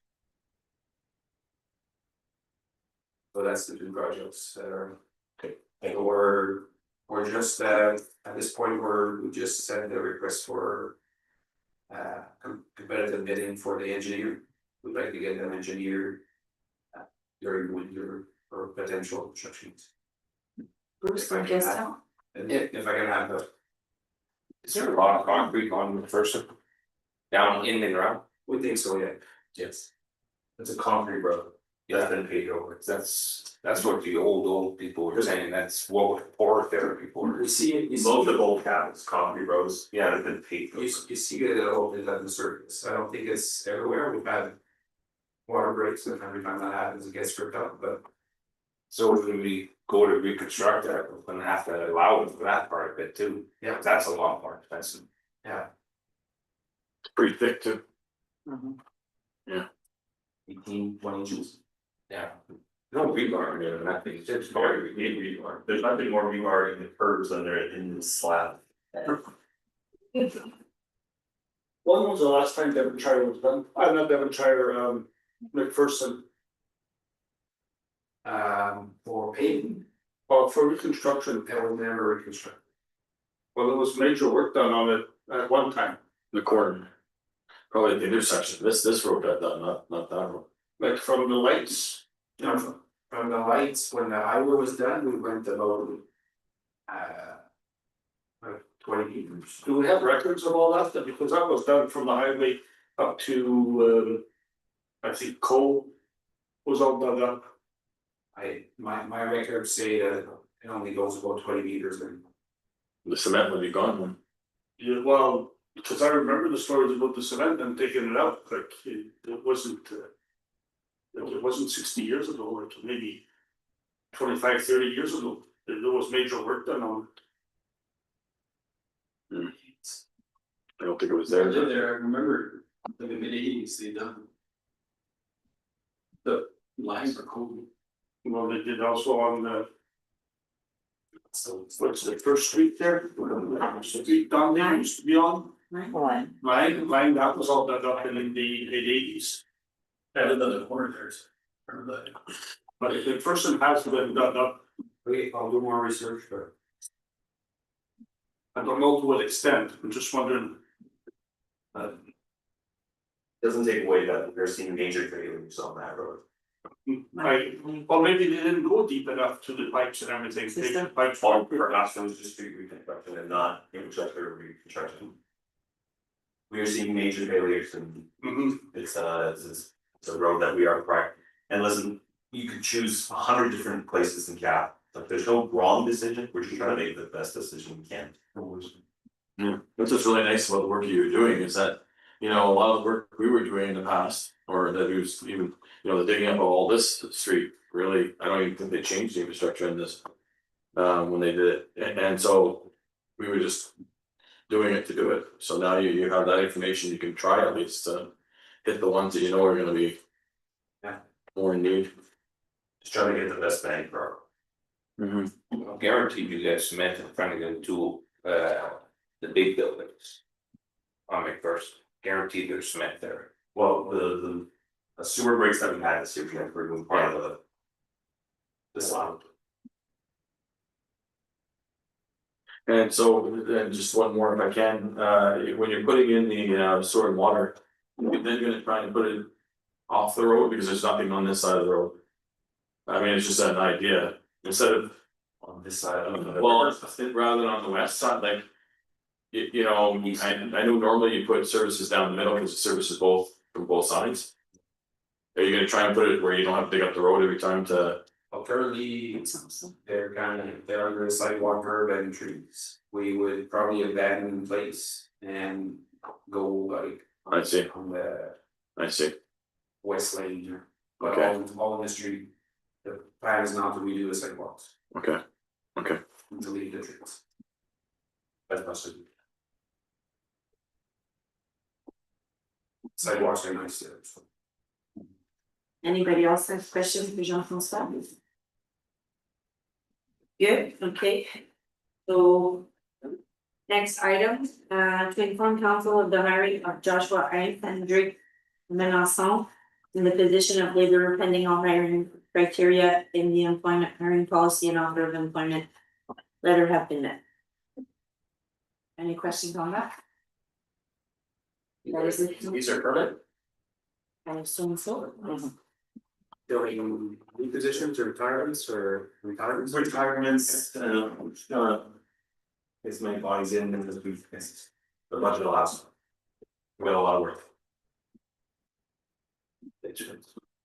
So that's the 2 projects that are. And we're just at this point we just sent a request for competitive bidding for the engineer. We'd like to get an engineer during winter for potential constructions. Bruce, for guest town? And if I can have the. Is there a lot of concrete on McPherson? Down in the ground? We think so, yeah. Yes. It's a concrete road. That's been paid over. That's what the old people were saying, that's what poor therapy for. We see it, Most of old cabins, concrete roads, Yeah, they've been paid. you see it a little bit on the surface. I don't think it's everywhere. We've had water breaks and every time that happens, it gets stripped up, but. So when we go to reconstruct that, we're gonna have to allow it for that part of it too. Yeah. That's a lot more expensive. Yeah. It's pretty thick too. 18, 20 inches. Yeah. no rebar in there, and I think it's just very, we need rebar. There's nothing more rebar in the curves than there in the slab. When was the last time Devonshire was done? I'm not Devonshire, McPherson, For paving, for reconstruction. that was never reconstructed. Well, there was major work done on it at one time, The corner. Probably the intersection, this road got done, not that road. like from the lights. From the lights, when the highway was done, we went about. Like 20 meters. Do we have records of all that? Because that was done from the highway up to, I think Cole was all done up. My records say that it only goes about 20 meters and. The cement would be gone then. Yeah, well, because I remember the stories about the cement and taking it out, like it wasn't. It wasn't 60 years ago, like maybe 25, 30 years ago, there was major work done on it. I don't think it was I there. lived there, I remember, in the mid-80s, they done. The lines are cool. Well, they did also on the. What's the first street there? Street down there used to be on, One. line that was all dug up in the late 80s. I lived on the corner there, remember that? But if the person has been dug up, Okay, I'll do more research, but. I don't know to what extent, I'm just wondering. Doesn't take away that we're seeing major failures on that road. Well, maybe they didn't go deep enough to the pipes and everything, they the pipes. Well, perhaps it was just street reconstruction and not infrastructure reconstruction. We are seeing major failures and Mhm. it's a road that we are And listen, you could choose 100 different places in cap, like there's no wrong decision, we're just trying to make the best decision we can. Yeah, that's what's really nice about the work you're doing is that, you know, a lot of the work we were doing in the past, or that we was even, you know, the digging up of all this street, really, I don't even think they changed the infrastructure in this. When they did it, and so we were just doing it to do it, so now you have that information, you can try at least to hit the ones that you know are gonna be. Yeah. More in need. Just trying to get the best bang for our. I'll guarantee you guys cement in front of them to the big buildings. On McPherson, guaranteed there's cement there. Well, the sewer breaks that we had this year, we're doing part of the slab. And so, then just one more if I can, when you're putting in the sewer and water, you're then gonna try and put it off the road because there's nothing on this side of the road. I mean, it's just an idea, instead of, On this side of the. well, rather than on the west side, like. You know, I know normally you put services down the middle because it services both from both sides. Are you gonna try and put it where you don't have to dig up the road every time to? Well, currently, they're under a sidewalk curb and trees. We would probably abandon in place and go like. I see. On the I see, west lane here, but Okay. all in the street. The plan is not to redo the sidewalks, okay, to leave the trees. That's possible. Sidewalks are nice there, so. Anybody else have questions for Jean-François? Good, okay. So. Next item, to inform council of the hiring of Joshua Hendrick Menason in the position of laborer pending all hiring criteria in the employment hiring policy and offer of employment letter have been met. Any questions on that? That is it. These are permanent, I assume so. filling new positions or retirements or retirements? Retirements, as many bodies in as we've, the budget allows. We got a lot of work.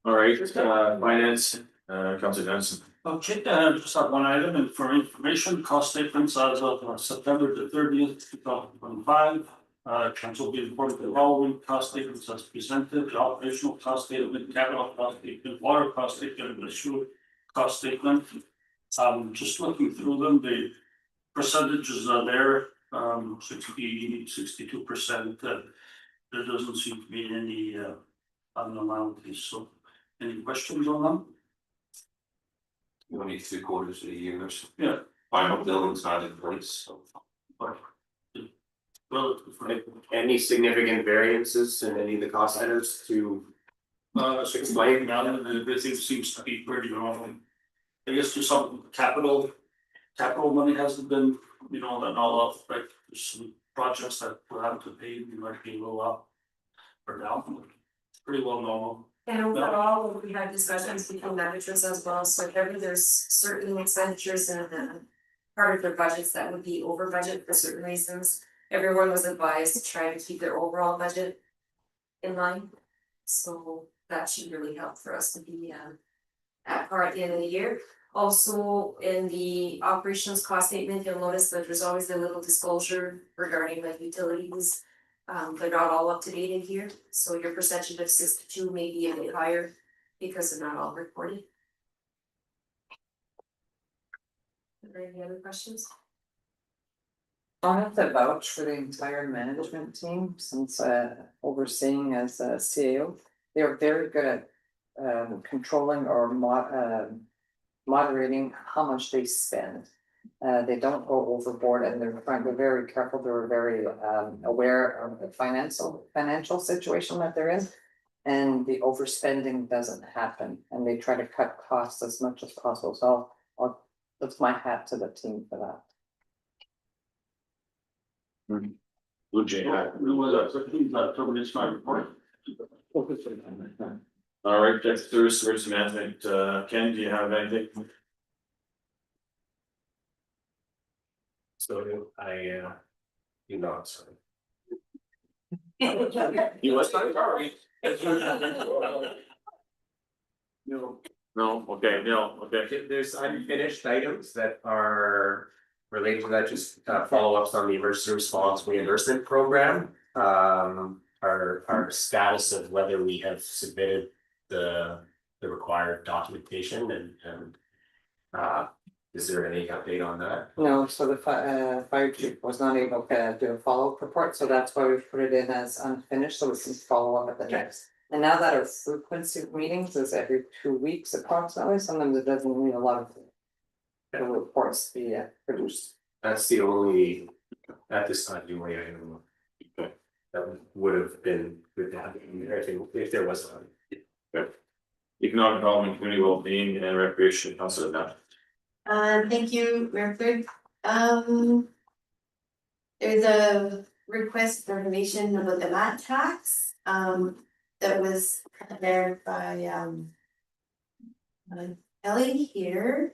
alright, finance, Councilor Johnson. Okay, just have one item and for information, cost statements as of September the 30th, 2025. Council will be informed of the following cost statements as presented: the operational cost statement, capital cost statement, water cost statement, and the sewer cost statement. Just looking through them, the percentages are there, 62%. There doesn't seem to be any abnormalities, so any questions on them? Only 3/4 of the year. Yeah. Final building's not in place, so. But well, Any significant variances in any of the cost items to? explain now that everything seems to be pretty normal. I guess there's some capital money hasn't been, you know, that all up, like there's some projects that we'll have to pay, we might be a little up or down, pretty well normal. And overall, we had discussions between managers as well, so if ever there's certain expenditures in part of their budgets that would be over budget for certain reasons, everyone was advised to try to keep their overall budget in line. So that should really help for us to be at par at the end of the year. Also, in the operations cost statement, you'll notice that there's always a little disclosure regarding like utilities. They're not all up to date in here, so your percentage of 62 may be a bit higher because they're not all reported. Are there any other questions? I'll have to vouch for the entire management team since overseeing as a CAO. They're very good at controlling or moderating how much they spend. They don't go overboard and they're very careful, they're very aware of the financial situation that they're in. And the overspending doesn't happen and they try to cut costs as much as possible, so I'll lift my hat to the team for that. Blue That terminates my report. Alright, that's Thursday, Risk Management, Ken, do you have anything? So you know, sorry. You was not sorry. No. No, okay, There's unfinished items that are related to that, just follow-ups on the emergency response reimbursement program. Our status of whether we have submitted the required documentation and is there any update on that? No, so the fire chief was not able to do a follow-up report, so that's why we put it in as unfinished, so we can follow up at the next. And now that our frequency of meetings is every 2 weeks approximately, sometimes it doesn't need a lot of reports to be produced. That's the only, at this time, the only item that would have been good to have in there if there was one. economic development, community well-being and recreation, Councilor Knapp. Thank you, Mayor Clerk. There's a request for information about the mat tax, that was prepared by, Ellie here.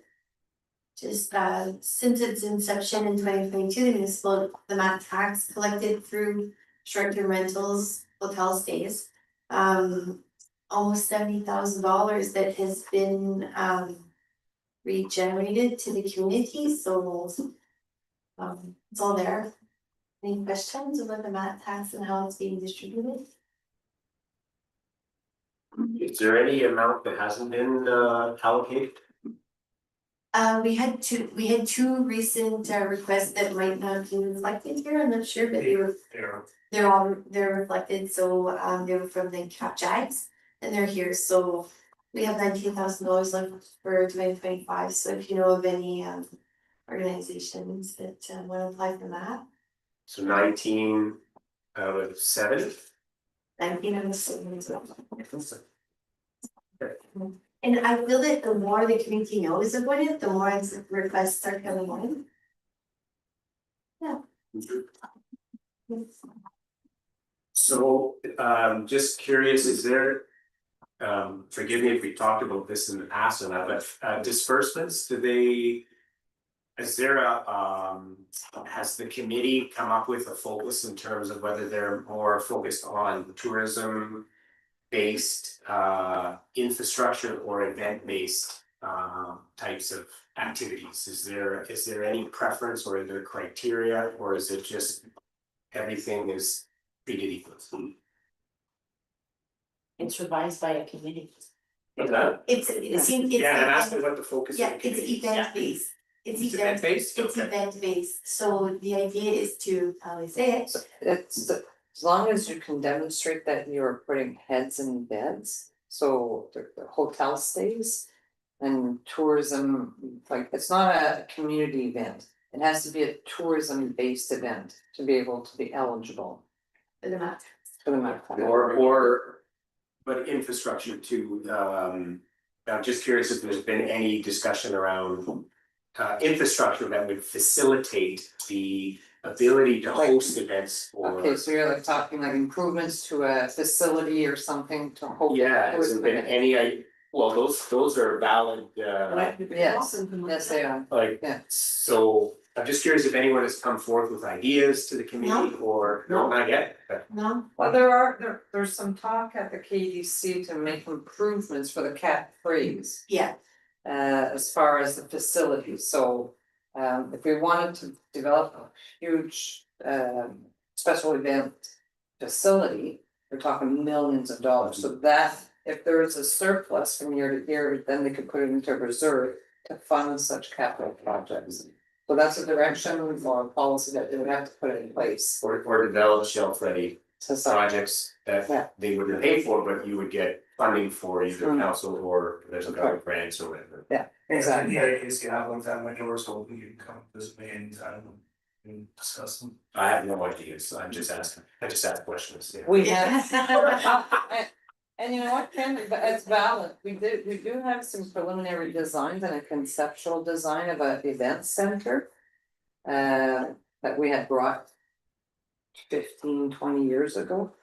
Just, since its inception in 2022, the municipal, the mat tax collected through short-term rentals, hotel stays. Almost $70,000 that has been, regenerated to the community, so it's all there. Any questions about the mat tax and how it's being distributed? Is there any amount that hasn't been allocated? We had two recent requests that might not be reflected here, I'm not sure, but they're reflected, so they were from the Cap Jags and they're here, so we have $19,000 left for 2025, so if you know of any organizations that want to apply for that. So 19 out of 7. 19 of the and I feel that the more the community knows about it, the more requests are coming in. Yeah. So just curious, is there forgive me if we talked about this in the past or not, but disbursements, is there a has the committee come up with a focus in terms of whether they're more focused on tourism based infrastructure or event based types of activities? Is there any preference or are there criteria, or is it just everything is treated equally? It's revised by a committee. It seems, Yeah, I'm asking what the focus of yeah, the committee it's event based. It's event based? It's event based, so the idea is to, how do I say it? It's as long as you can demonstrate that you're putting heads in beds, so the hotel stays. And tourism, like, it's not a community event, it has to be a tourism based event to be able to be eligible. For the mat. For the mat. But infrastructure too, I'm just curious if there's been any discussion around infrastructure that would facilitate the ability to host events or. Okay, so you're like talking like improvements to a facility or something to host. Yeah, hasn't been any, well, those are valid, Yes, yes, they are. like, Yeah. so I'm just curious if anyone has come forth with ideas to the committee or, no, not yet, but. No, Well, there's some talk at the KDC to make improvements for the cat freeze. yeah, As far as the facilities, so if we wanted to develop a huge special event facility, we're talking millions of dollars, so that if there is a surplus from year to year, then they could put it into reserve to fund such capital projects. So that's a direction or a policy that they would have to put in place. Or develop shelf ready So some- projects that they wouldn't pay for, but you would get funding for either council or there's a government grants or whatever. Exactly. Yeah, is you have one time my doors open, you can come visit me anytime and discuss them. I have no ideas, I just ask questions, yeah. We have. And you know what, Ken, but it's valid, we do have some preliminary designs and a conceptual design of an event center. That we had brought 15-20 years ago.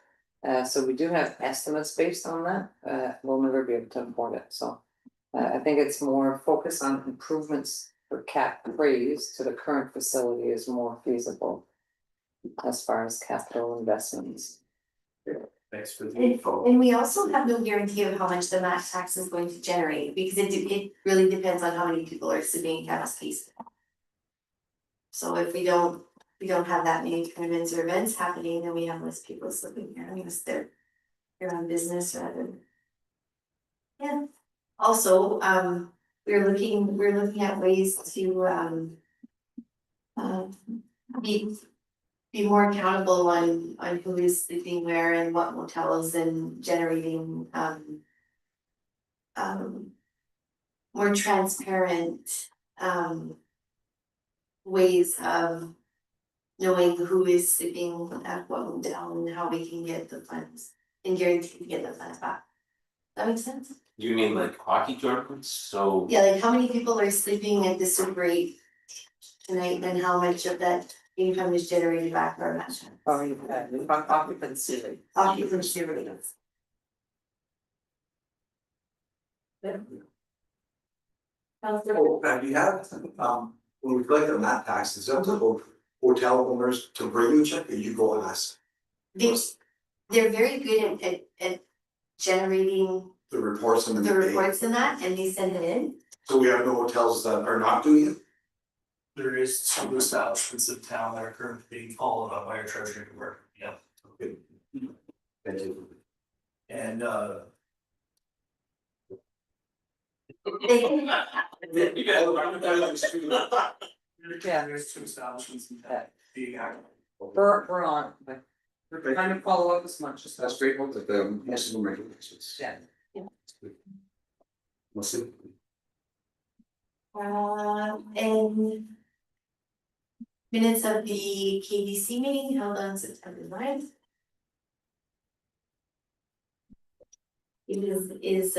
So we do have estimates based on that, we'll never be able to afford it, so. I think it's more focused on improvements for cat freeze to the current facility is more feasible. As far as capital investments. Thanks for the And info. and we also have no guarantee of how much the mat tax is going to generate, because it really depends on how many people are submitting gas fees. So if we don't have that many tournaments or events happening, then we have less people slipping here, unless they're on business rather than. Yeah, also, we're looking at ways to be more accountable on who is sleeping where and what motels, and generating more transparent ways of knowing who is sleeping at what motel and how we can get the funds and guarantee to get the funds back. That makes sense? You mean like hockey tournaments, so? Yeah, like how many people are sleeping at the Super 8 tonight, and how much of that income is generated back for our match? Occupancy rate. Occupancy rates. And you have, when we collect the mat tax, it's up to the hotel owners to bring you a check, or you go and ask They're very good at generating the reports and the reports and that, and they send it in. So we have no hotels that are not doing it? There is two establishments in town that are currently being followed up by our treasury department, yeah. Okay. Thank you. And Yeah. there's two establishments in town being active. We're on, but we're trying to follow up as much as. That's great, but the most of them regulations. Yeah. We'll see. And minutes of the KBC meeting held on September 9th. It is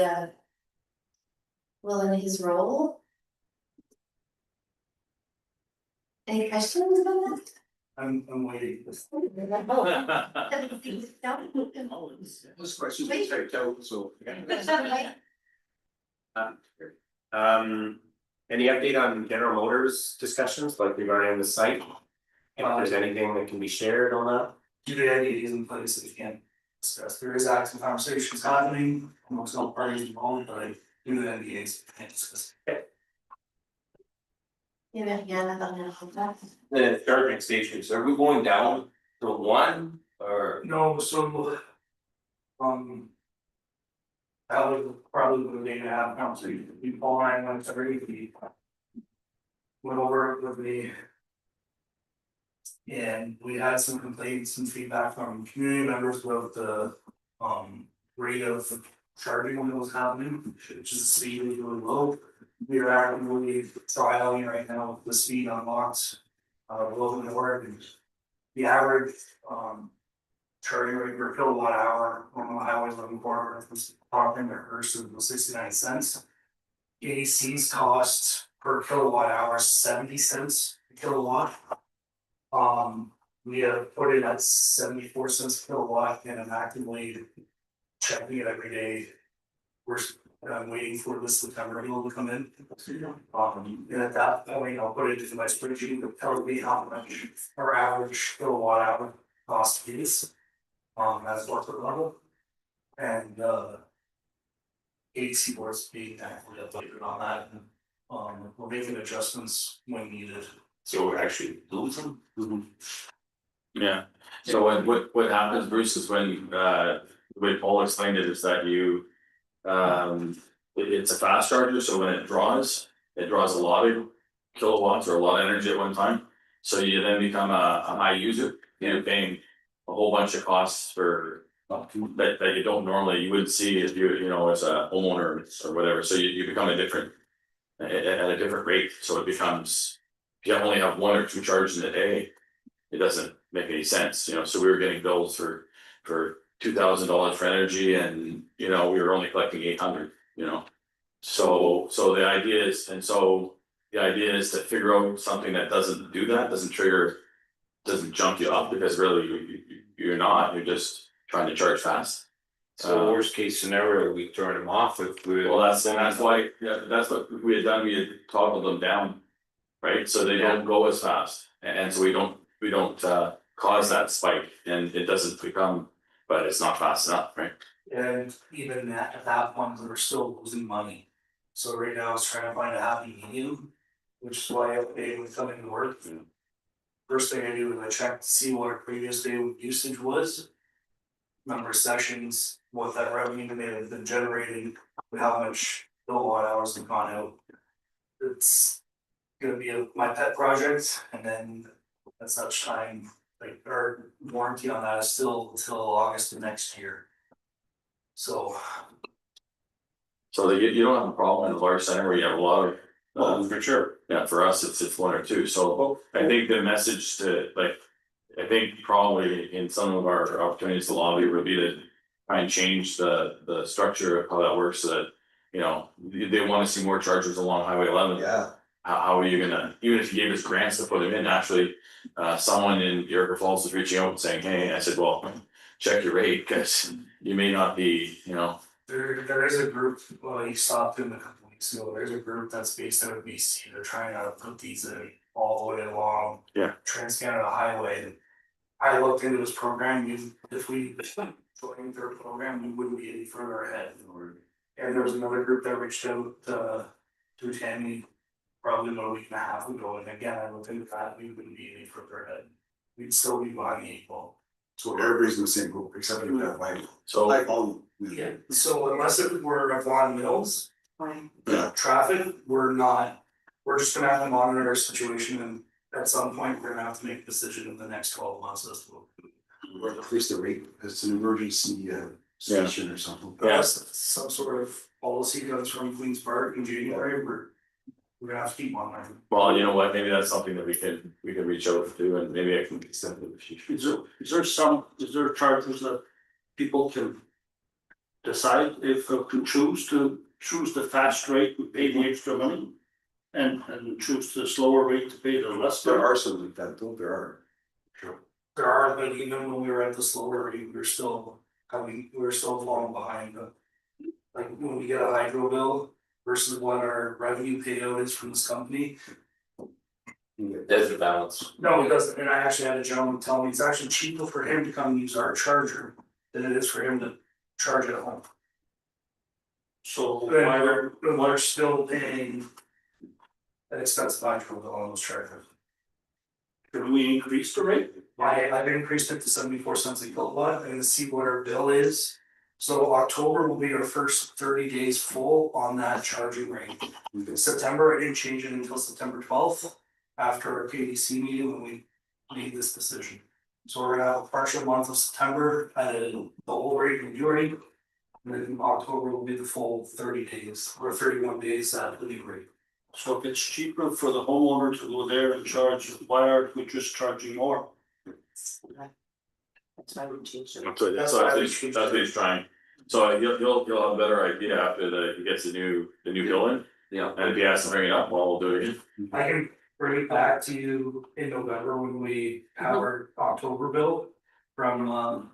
well in his role. Any questions about that? I'm waiting. This question is very tough, so. Any update on General Motors discussions, like regarding the site? If there's anything that can be shared on that? Do the ideas in place that we can discuss, there is active conversations happening amongst all parties involved, but I do the NDAs, can't discuss. The charging stations, are we going down to one or? No, so. That was probably the day to have a conversation, Paul and I went every week. Went over it with me. And we had some complaints and feedback from community members about the rate of charging when it was happening, which is speed was really low. We are actively trialing right now the speed unlocks, low and work, and the average charging rate per kilowatt hour on the highways looking forward was talking at first was 69 cents. AC's cost per kilowatt hour 70 cents a kilowatt. We have put it at 74 cents a kilowatt, and I'm actively checking it every day. We're waiting for the September bill to come in. And at that point, I'll put it into my spreadsheet that tells me how much our average kilowatt hour cost is. As corporate level. And AC boards being actively updated on that, and we're making adjustments when needed. So we're actually losing? Yeah, so what happens, Bruce, is when the way Paul explained it is that you. It's a fast charger, so when it draws a lot of kilowatts or a lot of energy at one time. So you then become a high user, you're paying a whole bunch of costs for. That you don't normally, you wouldn't see if you know, as a homeowner or whatever, so you become at a different rate, so it becomes. If you only have one or two charges in a day, it doesn't make any sense, you know, so we were getting bills for $2,000 for energy, and you know, we were only collecting 800, you know. So the idea is to figure out something that doesn't do that, doesn't jump you up, because really you're just trying to charge fast. So worst case scenario, we turn them off if we. Well, that's why, yeah, that's what we had done, we had toggled them down. Right, so they don't go as fast, and so we don't cause that spike, and it doesn't become but it's not fast enough, right? And even at that point, we were still losing money. So right now I was trying to find a happy medium, which is why I paid with coming to work. First thing I do is I check to see what our previous day usage was. Number of sessions, what that revenue may have been generating, how much kilowatt hours have gone out. It's gonna be my pet project, and then at such time, like our warranty on that is still until August of next year. So. So you don't have a problem in a large center where you have a lot of. For sure. Yeah, for us, it's one or two, so I think the message to like. I think probably in some of our opportunities to lobby would be to try and change the structure of how that works, so that. You know, they wanna see more chargers along Highway 11. Yeah. How are you gonna, even if you gave us grants to put them in, actually, someone in Yorker Falls was reaching out and saying, hey, I said, well, check your rate, cause you may not be, you know. There is a group, well, he stopped in a couple weeks ago, there's a group that's based out of BC, they're trying to put these in all the way along. Yeah. Trans-Canada Highway, and I looked into this program, if we joined their program, we wouldn't be any further ahead. And there was another group that reached out to Tammy probably about a week and a half ago, and again, I looked into that, we wouldn't be any further ahead. We'd still be behind the 8 ball. So everybody's in the same group, except for that line. So Yeah, so unless it were a Vaughan Mills. Yeah. Traffic, we're just gonna have to monitor our situation, and at some point, we're gonna have to make a decision in the next 12 months as well. Or increase the rate, it's an emergency station or something. Unless some sort of policy comes from Queens Park in January, we're gonna have to keep monitoring. well, you know what, maybe that's something that we can reach out to, and maybe I can extend it in the future. Is there charges that people can decide if they can choose the fast rate and pay the extra money? And choose the slower rate to pay the less? There are some like that, though, there are. Sure. There are, but even when we were at the slower rate, we were still falling behind, but. Like when we get a hydro bill versus what our revenue payout is from this company. There's the balance. No, it doesn't, and I actually had a gentleman tell me it's actually cheaper for him to come use our charger than it is for him to charge it at home. So We're still paying an expensive hydro bill on those chargers. can we increase the rate? I've increased it to 74 cents a kilowatt and see what our bill is. So October will be our first 30 days full on that charging rate. In September, I didn't change it until September 12th, after our KDC meeting when we made this decision. So we're gonna have a partial month of September at the old rate and new rate. And then October will be the full 30 days or 31 days at the new rate. So if it's cheaper for the homeowner to go there and charge, why aren't we just charging more? That's why we changed it. That's what he's trying, so you'll have a better idea after he gets the new bill in. Yeah. And if he has to bring it up, well, we'll do it again. I can bring it back to you in November when we have our October bill from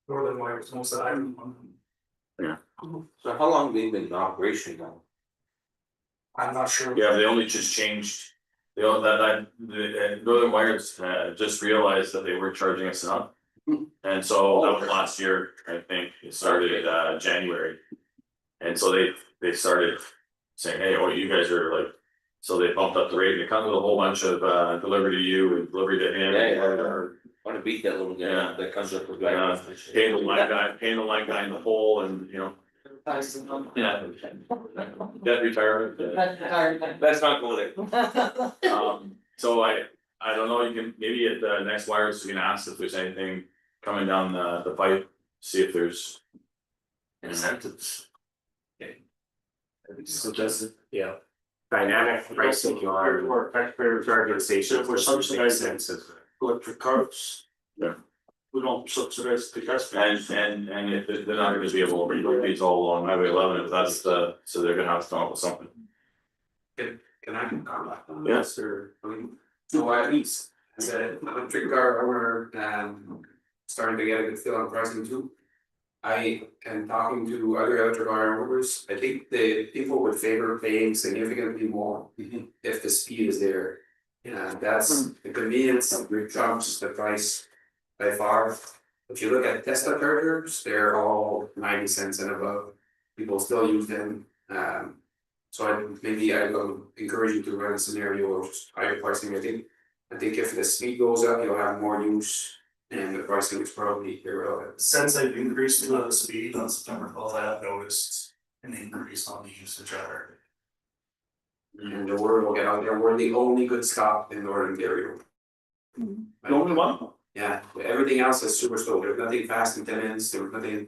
Northern Wires, most of that. So how long have we been in operation now? I'm not sure. Yeah, they only just changed. The Northern Wires just realized that they were charging us enough. And so that was last year, I think, it started January. And so they started saying, hey, oh, you guys are like, so they bumped up the rate, and it comes with a whole bunch of delivery to you and delivery to him. I wanna beat that little guy Yeah. that comes up with. Paying the line guy in the hole, and you know. Yeah. Debt retirement. Let's not go there. So I don't know, you can, maybe at the next wires, you can ask if there's anything coming down the pipe, see if there's. Incentives. So just, yeah, dynamic pricing or taxpayer charging stations. We're subsidizing Makes sense. electric cars. Yeah. We don't subsidize the gas. And if they're not gonna be able to rebuild these all along Highway 11, if that's so they're gonna have to come up with something. Can I comment on Yeah. this, or, I mean, so at least, as an electric car owner, starting to get a good feel on pricing too. I am talking to other electric car owners, I think the people would favor paying significantly more if the speed is there. That's the convenience, trumps the price by far. If you look at Tesla chargers, they're all 90 cents and above. People still use them, so I will encourage you to run a scenario of just higher pricing, I think if the speed goes up, you'll have more use. And the pricing is probably irrelevant. Since they've increased the speed on September 12th, I have noticed an increase on the usage of it. And the word will get out there, we're the only good stop in Northern Ontario. The only one? Yeah, everything else is super slow, there's nothing fast in 10 minutes, there's nothing.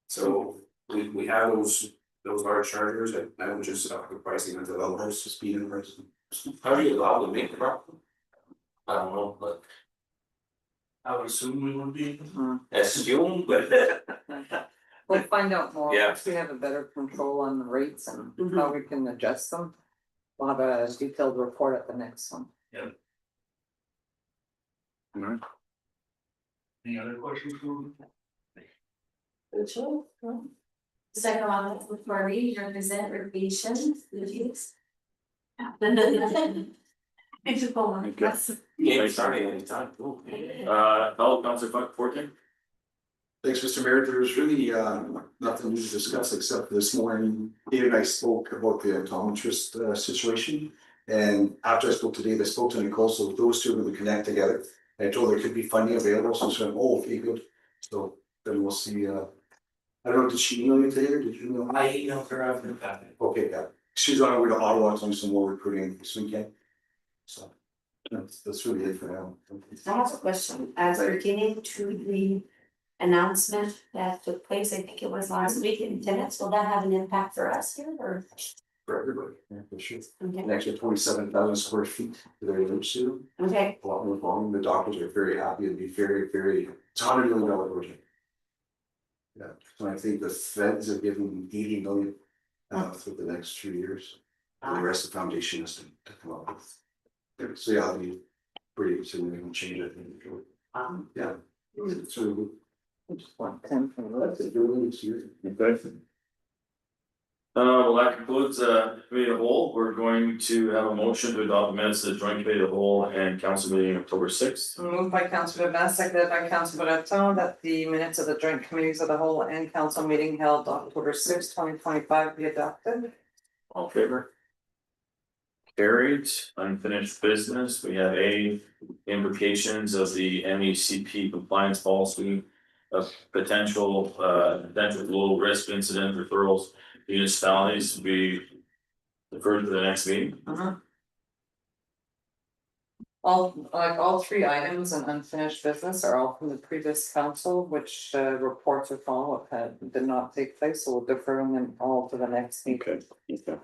So we have those large chargers, and I would just stop the pricing until the lowest speed and pricing. How do you allow them to make the problem? I don't know, but I would assume we would be. assume, but We'll find out more, Yeah. once we have a better control on the rates and how we can adjust them. We'll have a detailed report at the next one. Any other questions? Rachel? Second one, before we represent recreation, reviews. Thank you for one. Yes. yeah, sorry, anytime. Hello, Councilor Fortin? Thanks, Mr. Mayor. There's really nothing new to discuss except this morning, Dave and I spoke about the optometrist situation. And after I spoke to Dave, I spoke to Nicole, so those two will connect together. I told her there could be funding available, so she went, oh, okay, good. So then we'll see, I don't know, did she email you today or did you know? I emailed her after that. Okay, yeah, she's on her way to Ottawa doing some more recruiting this weekend. So that's really it for now. I have a question, as pertaining to the announcement that took place, I think it was last week in tenants, will that have an impact for us here or? For everybody, yeah, for sure. Okay. An extra 27,000 square feet to their limits to. Okay, A lot more volume, the doctors are very happy, it'd be very, it's $100 million project. Yeah, so I think the feds are giving 80 million for the next 3 years. And the rest of the foundation is to come up with. So yeah, it'll be pretty significant change, I think. Yeah, it's really good. Just want 10 from the That's it, really, it's good. Okay. Well, that concludes committee of the whole. We're going to have a motion to adopt the minutes of the joint committee of the whole and council meeting October 6th. Moved by Councillor Van, seconded by Councillor Breton, that the minutes of the joint committees of the whole and council meeting held October 6, 2025 be adopted. All in favor? Carried. Unfinished business. We have implications of the MECP compliance policy of potential low risk incident referrals to municipalities to be deferred to the next meeting. All three items in unfinished business are all from the previous council, which reports or follow-up did not take place, so we'll defer them all to the next meeting. Okay.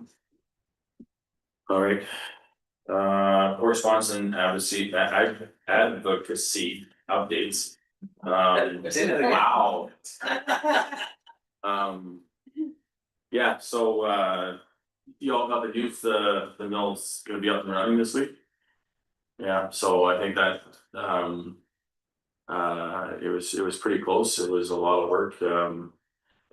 All right. Correspondence and advocacy updates. Wow. Yeah, so you all got the youth, the mill's gonna be up and running this week. Yeah, so I think that it was pretty close, it was a lot of work,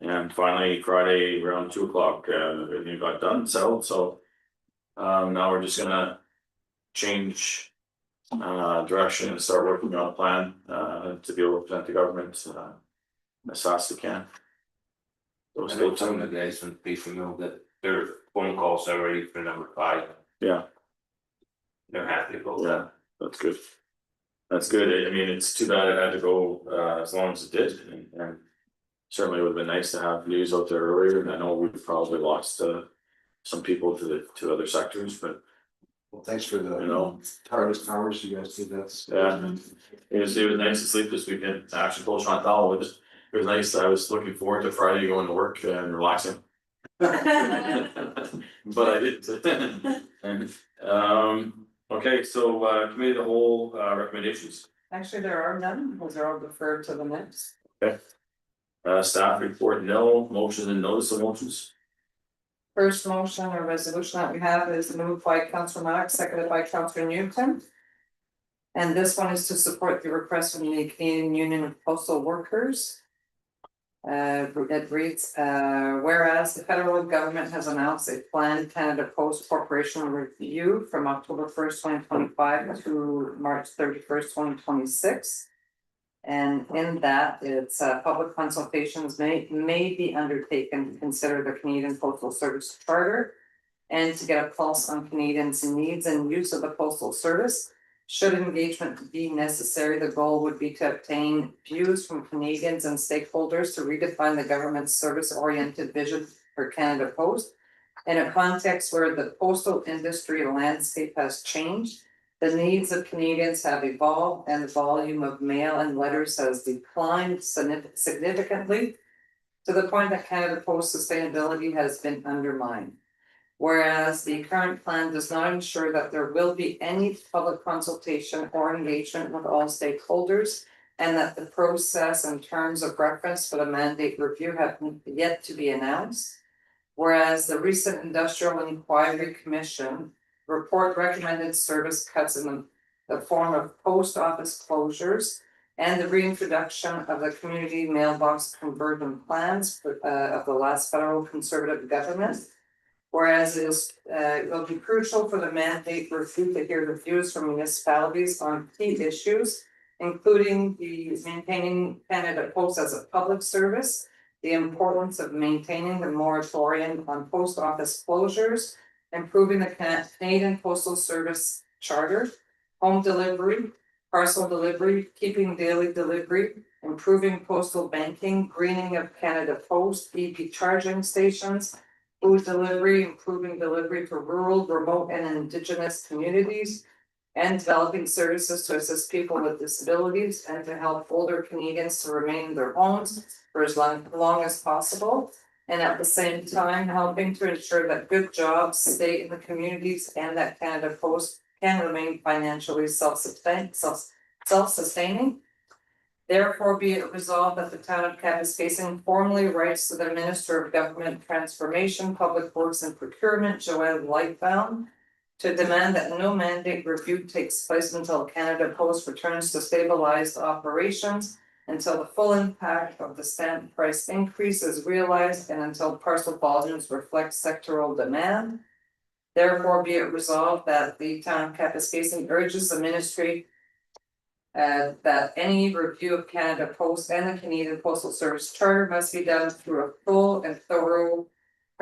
and finally Friday around 2 o'clock, everything got done, settled, so. Now we're just gonna change direction and start working on a plan to be able to present the government as fast as we can. So I stay know some of tuned. the guys from Pacing know that their phone calls are ready for number 5. Yeah, They're happy about that. yeah, that's good. That's good. I mean, it's too bad it had to go as long as it did, and certainly would have been nice to have news out there earlier, and I know we've probably lost some people to other sectors, but Well, thanks for the, you know, tireless hours you guys did, that's. yeah. It was nice to sleep this weekend. I actually told Chantal it was nice. I was looking forward to Friday going to work and relaxing. But I didn't. And okay, so committee of the whole recommendations. Actually, there are none, those are all deferred to the next. Okay. Staff report, no motions and notice of motions. First motion or resolution that we have is moved by Councillor Marks, seconded by Councillor Newton. And this one is to support the request from the Canadian Union of Postal Workers. It reads, whereas the federal government has announced a planned Canada Post Corporation review from October 1st, 2025 to March 31st, 2026. And in that, it's public consultations may be undertaken to consider the Canadian Postal Service Charter. And to get a pulse on Canadians' needs and use of the postal service. Should engagement be necessary, the goal would be to obtain views from Canadians and stakeholders to redefine the government's service-oriented vision for Canada Post. In a context where the postal industry landscape has changed, the needs of Canadians have evolved and the volume of mail and letters has declined significantly to the point that Canada Post sustainability has been undermined. Whereas the current plan does not ensure that there will be any public consultation or engagement with all stakeholders. And that the process and terms of reference for the mandate review have yet to be announced. Whereas the recent Industrial Inquiry Commission report recommended service cuts in the form of post office closures. And the reintroduction of the community mailbox conversion plans of the last federal Conservative government. Whereas it will be crucial for the mandate review to hear the views from municipalities on key issues, including the maintaining Canada Post as a public service, the importance of maintaining the moratorium on post office closures, improving the Canadian Postal Service Charter, home delivery, parcel delivery, keeping daily delivery, improving postal banking, greening of Canada Post, EV charging stations, food delivery, improving delivery for rural, remote and indigenous communities, and developing services to assist people with disabilities and to help older Canadians to remain in their homes for as long as possible. And at the same time, helping to ensure that good jobs stay in the communities and that Canada Post can remain financially self-sustaining. Therefore, be it resolved that the town of Kapuskasing formally writes to the Minister of Government Transformation, Public Works and Procurement, Joanne Lightbound, to demand that no mandate review takes place until Canada Post returns to stabilized operations, until the full impact of the stamp price increase is realized, and until parcel volumes reflect sectoral demand. Therefore, be it resolved that the town of Kapuskasing urges the ministry that any review of Canada Post and the Canadian Postal Service Charter must be done through a full and thorough,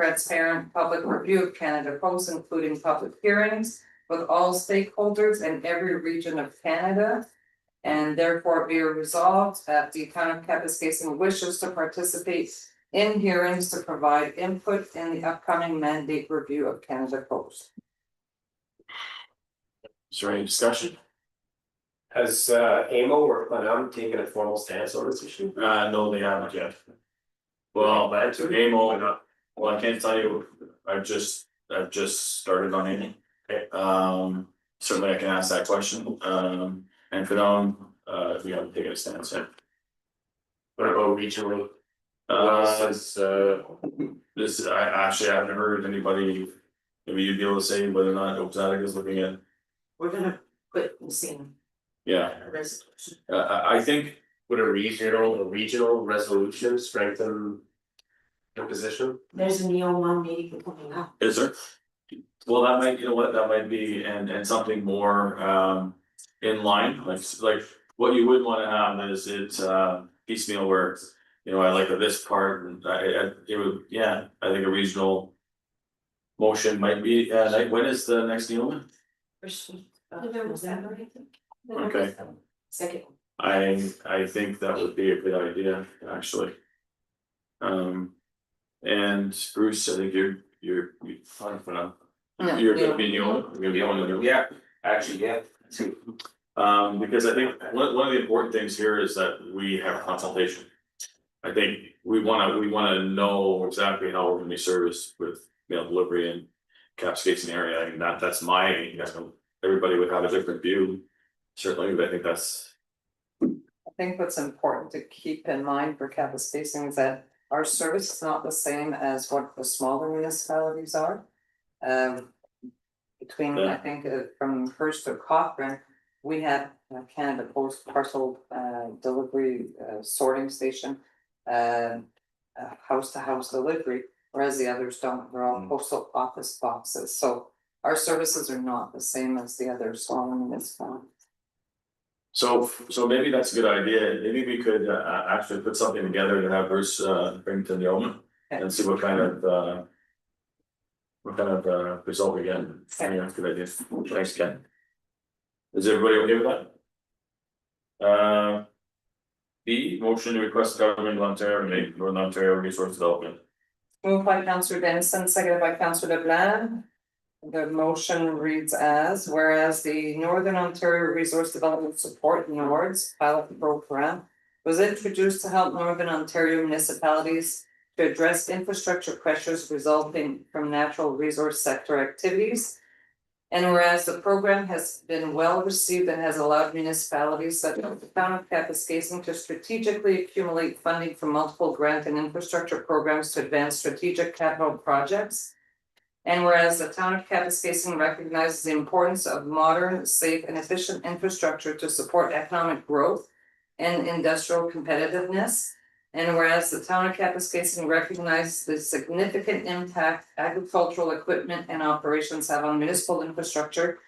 transparent public review of Canada Post, including public hearings with all stakeholders in every region of Canada. And therefore be resolved that the town of Kapuskasing wishes to participate in hearings to provide input in the upcoming mandate review of Canada Post. Is there any discussion? Has AMO or Planum taken a formal stance on this issue? No, they haven't yet. Well, Plan to? AMO, well, I can't tell you, I've just started on AMO. Okay. Certainly I can ask that question, and for them, we haven't taken a stance yet. What about regionally? This, I haven't heard anybody, maybe you'd be able to say whether or not Ozaga is looking at, We're gonna put the same yeah, resolution. I think. Would a regional resolution strengthen the position? There's a Neoma meeting coming up. Is there? Well, that might, you know what, that might be, and something more in line, like what you would wanna have is it's piecemeal where. You know, I like this part, and it would, yeah, I think a regional. Motion might be, like, when is the next deal? November 7th, I think. Okay. Second. I think that would be a good idea, actually. And Bruce, I think you're fine for now. No, You're yeah. gonna be the only. Yeah, actually, yeah. Because I think one of the important things here is that we have consultation. I think we wanna know exactly how we're gonna be serviced with mail delivery in Kapuskasing area. I mean, that's my, you know, everybody would have a different view. Certainly, but I think that's. I think what's important to keep in mind for Kapuskasing is that our service is not the same as what the smaller municipalities are. Between, I think, from Hearst to Cochrane, we have Canada Post parcel delivery sorting station. House to house delivery, whereas the others don't, they're all postal office boxes, so our services are not the same as the other smaller municipalities. So maybe that's a good idea, maybe we could actually put something together to have Bruce bring to the Neoma. And see what kind of result we get. Okay. Yeah, good idea, thanks Ken. Is everybody okay with that? B, motion to request the government of Ontario to make Northern Ontario resource development. Moved by Councillor Denison, seconded by Councillor LeBlanc. The motion reads as, whereas the Northern Ontario Resource Development Support NORDS pilot program was introduced to help Northern Ontario municipalities to address infrastructure pressures resulting from natural resource sector activities. And whereas the program has been well received and has allowed municipalities such as the town of Kapuskasing to strategically accumulate funding from multiple grant and infrastructure programs to advance strategic capital projects. And whereas the town of Kapuskasing recognizes the importance of modern, safe, and efficient infrastructure to support economic growth and industrial competitiveness. And whereas the town of Kapuskasing recognizes the significant impact agricultural equipment and operations have on municipal infrastructure,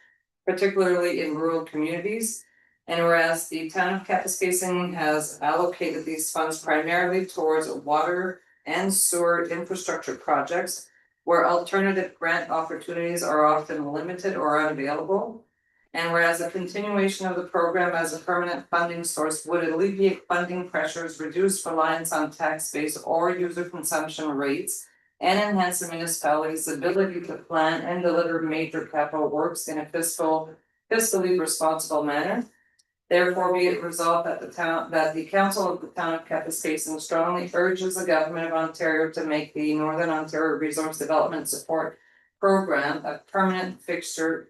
particularly in rural communities. And whereas the town of Kapuskasing has allocated these funds primarily towards water and sewer infrastructure projects, where alternative grant opportunities are often limited or unavailable. And whereas a continuation of the program as a permanent funding source would alleviate funding pressures, reduce reliance on tax base or user consumption rates, and enhance the municipality's ability to plan and deliver major capital works in a fiscally responsible manner. Therefore, be it resolved that the council of the town of Kapuskasing strongly urges the government of Ontario to make the Northern Ontario Resource Development Support Program a permanent fixture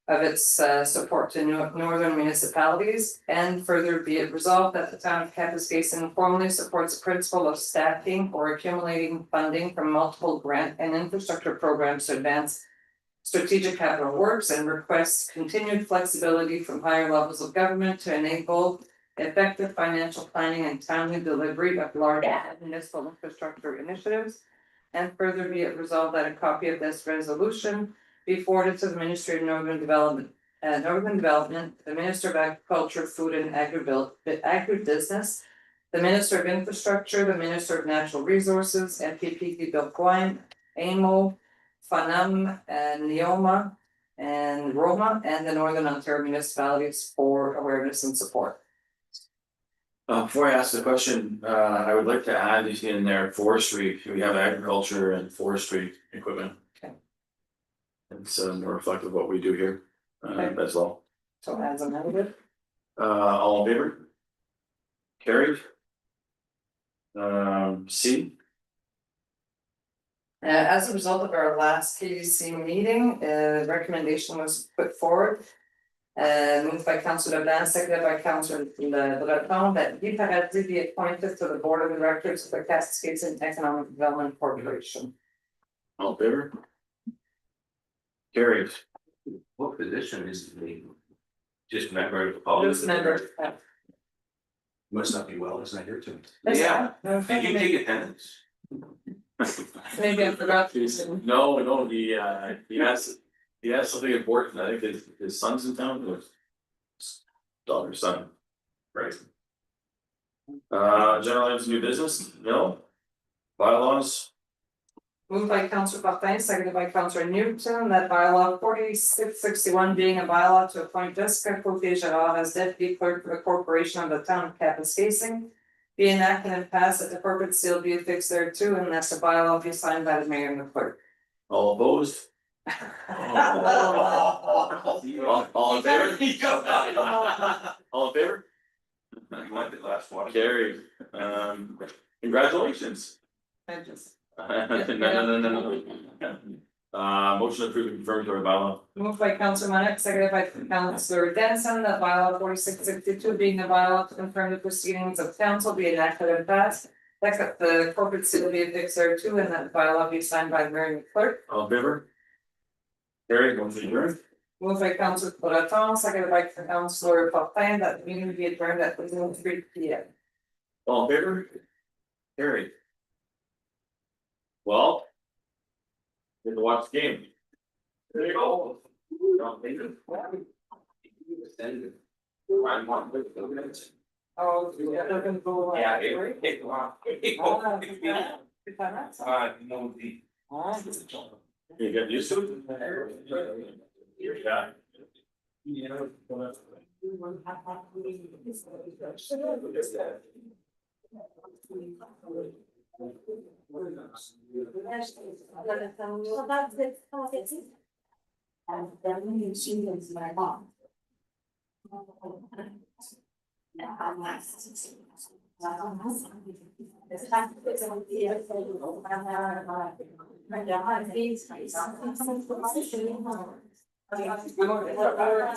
of its support to northern municipalities. And further, be it resolved that the town of Kapuskasing formally supports the principle of stacking or accumulating funding from multiple grant and infrastructure programs to advance strategic capital works, and requests continued flexibility from higher levels of government to enable effective financial planning and timely delivery of large municipal infrastructure initiatives. And further, be it resolved that a copy of this resolution be forwarded to the Ministry of Northern Development, the Minister of Agriculture, Food and Agribusiness, the Minister of Infrastructure, the Minister of Natural Resources, MPP Bilquine, AMO, FANAM, and Neoma, and Roma, and the Northern Ontario municipalities for awareness and support. Before I ask the question, I would like to add in there forestry, we have agriculture and forestry equipment. Okay. It's more reflective of what we do here, as well. So as amended. All in favor? Carried. C. As a result of our last KDC meeting, recommendation was put forward. Moved by Councillor LeBlanc, seconded by Councillor Breton, that Guy Paradis be appointed to the board of directors of the Kapuskasing Economic Development Corporation. All in favor? Carried. What position is the? Just member of the public? Just member. Must not be well, it's not here too. Yeah, No, did you take attendance? maybe I forgot to. No, he has something important, I think his son's in town, or his daughter's son. Right. General items, new business, no. Bylaws, Moved by Councillor Martin, seconded by Councillor Newton, that bylaw 4661 being a bylaw to appoint Jessica Côté-Girard as deputy clerk for the corporation of the town of Kapuskasing, be enacted and passed, that the corporate seal be affixed thereto, and that the bylaw be signed by the mayor and the clerk. all opposed? All in favor? All in favor? You want the last one? Carried, congratulations. No. Motion to approve confirmatory bylaw. Moved by Councillor Monick, seconded by Councillor Denson, that bylaw 4662 being the bylaw to confirm the proceedings of council be enacted and passed. That the corporate seal be affixed thereto, and that the bylaw be signed by the mayor and the clerk. All in favor? Carried, motion adjourned. Moved by Councillor Breton, seconded by Councillor Martin, that the meeting be adjourned at 3 p.m. All in favor? Carried. Well. Get to watch the game. There you go. Oh, they're gonna go. Yeah, it. You get used to it? Yeah. Well, that's it. And then she is my mom.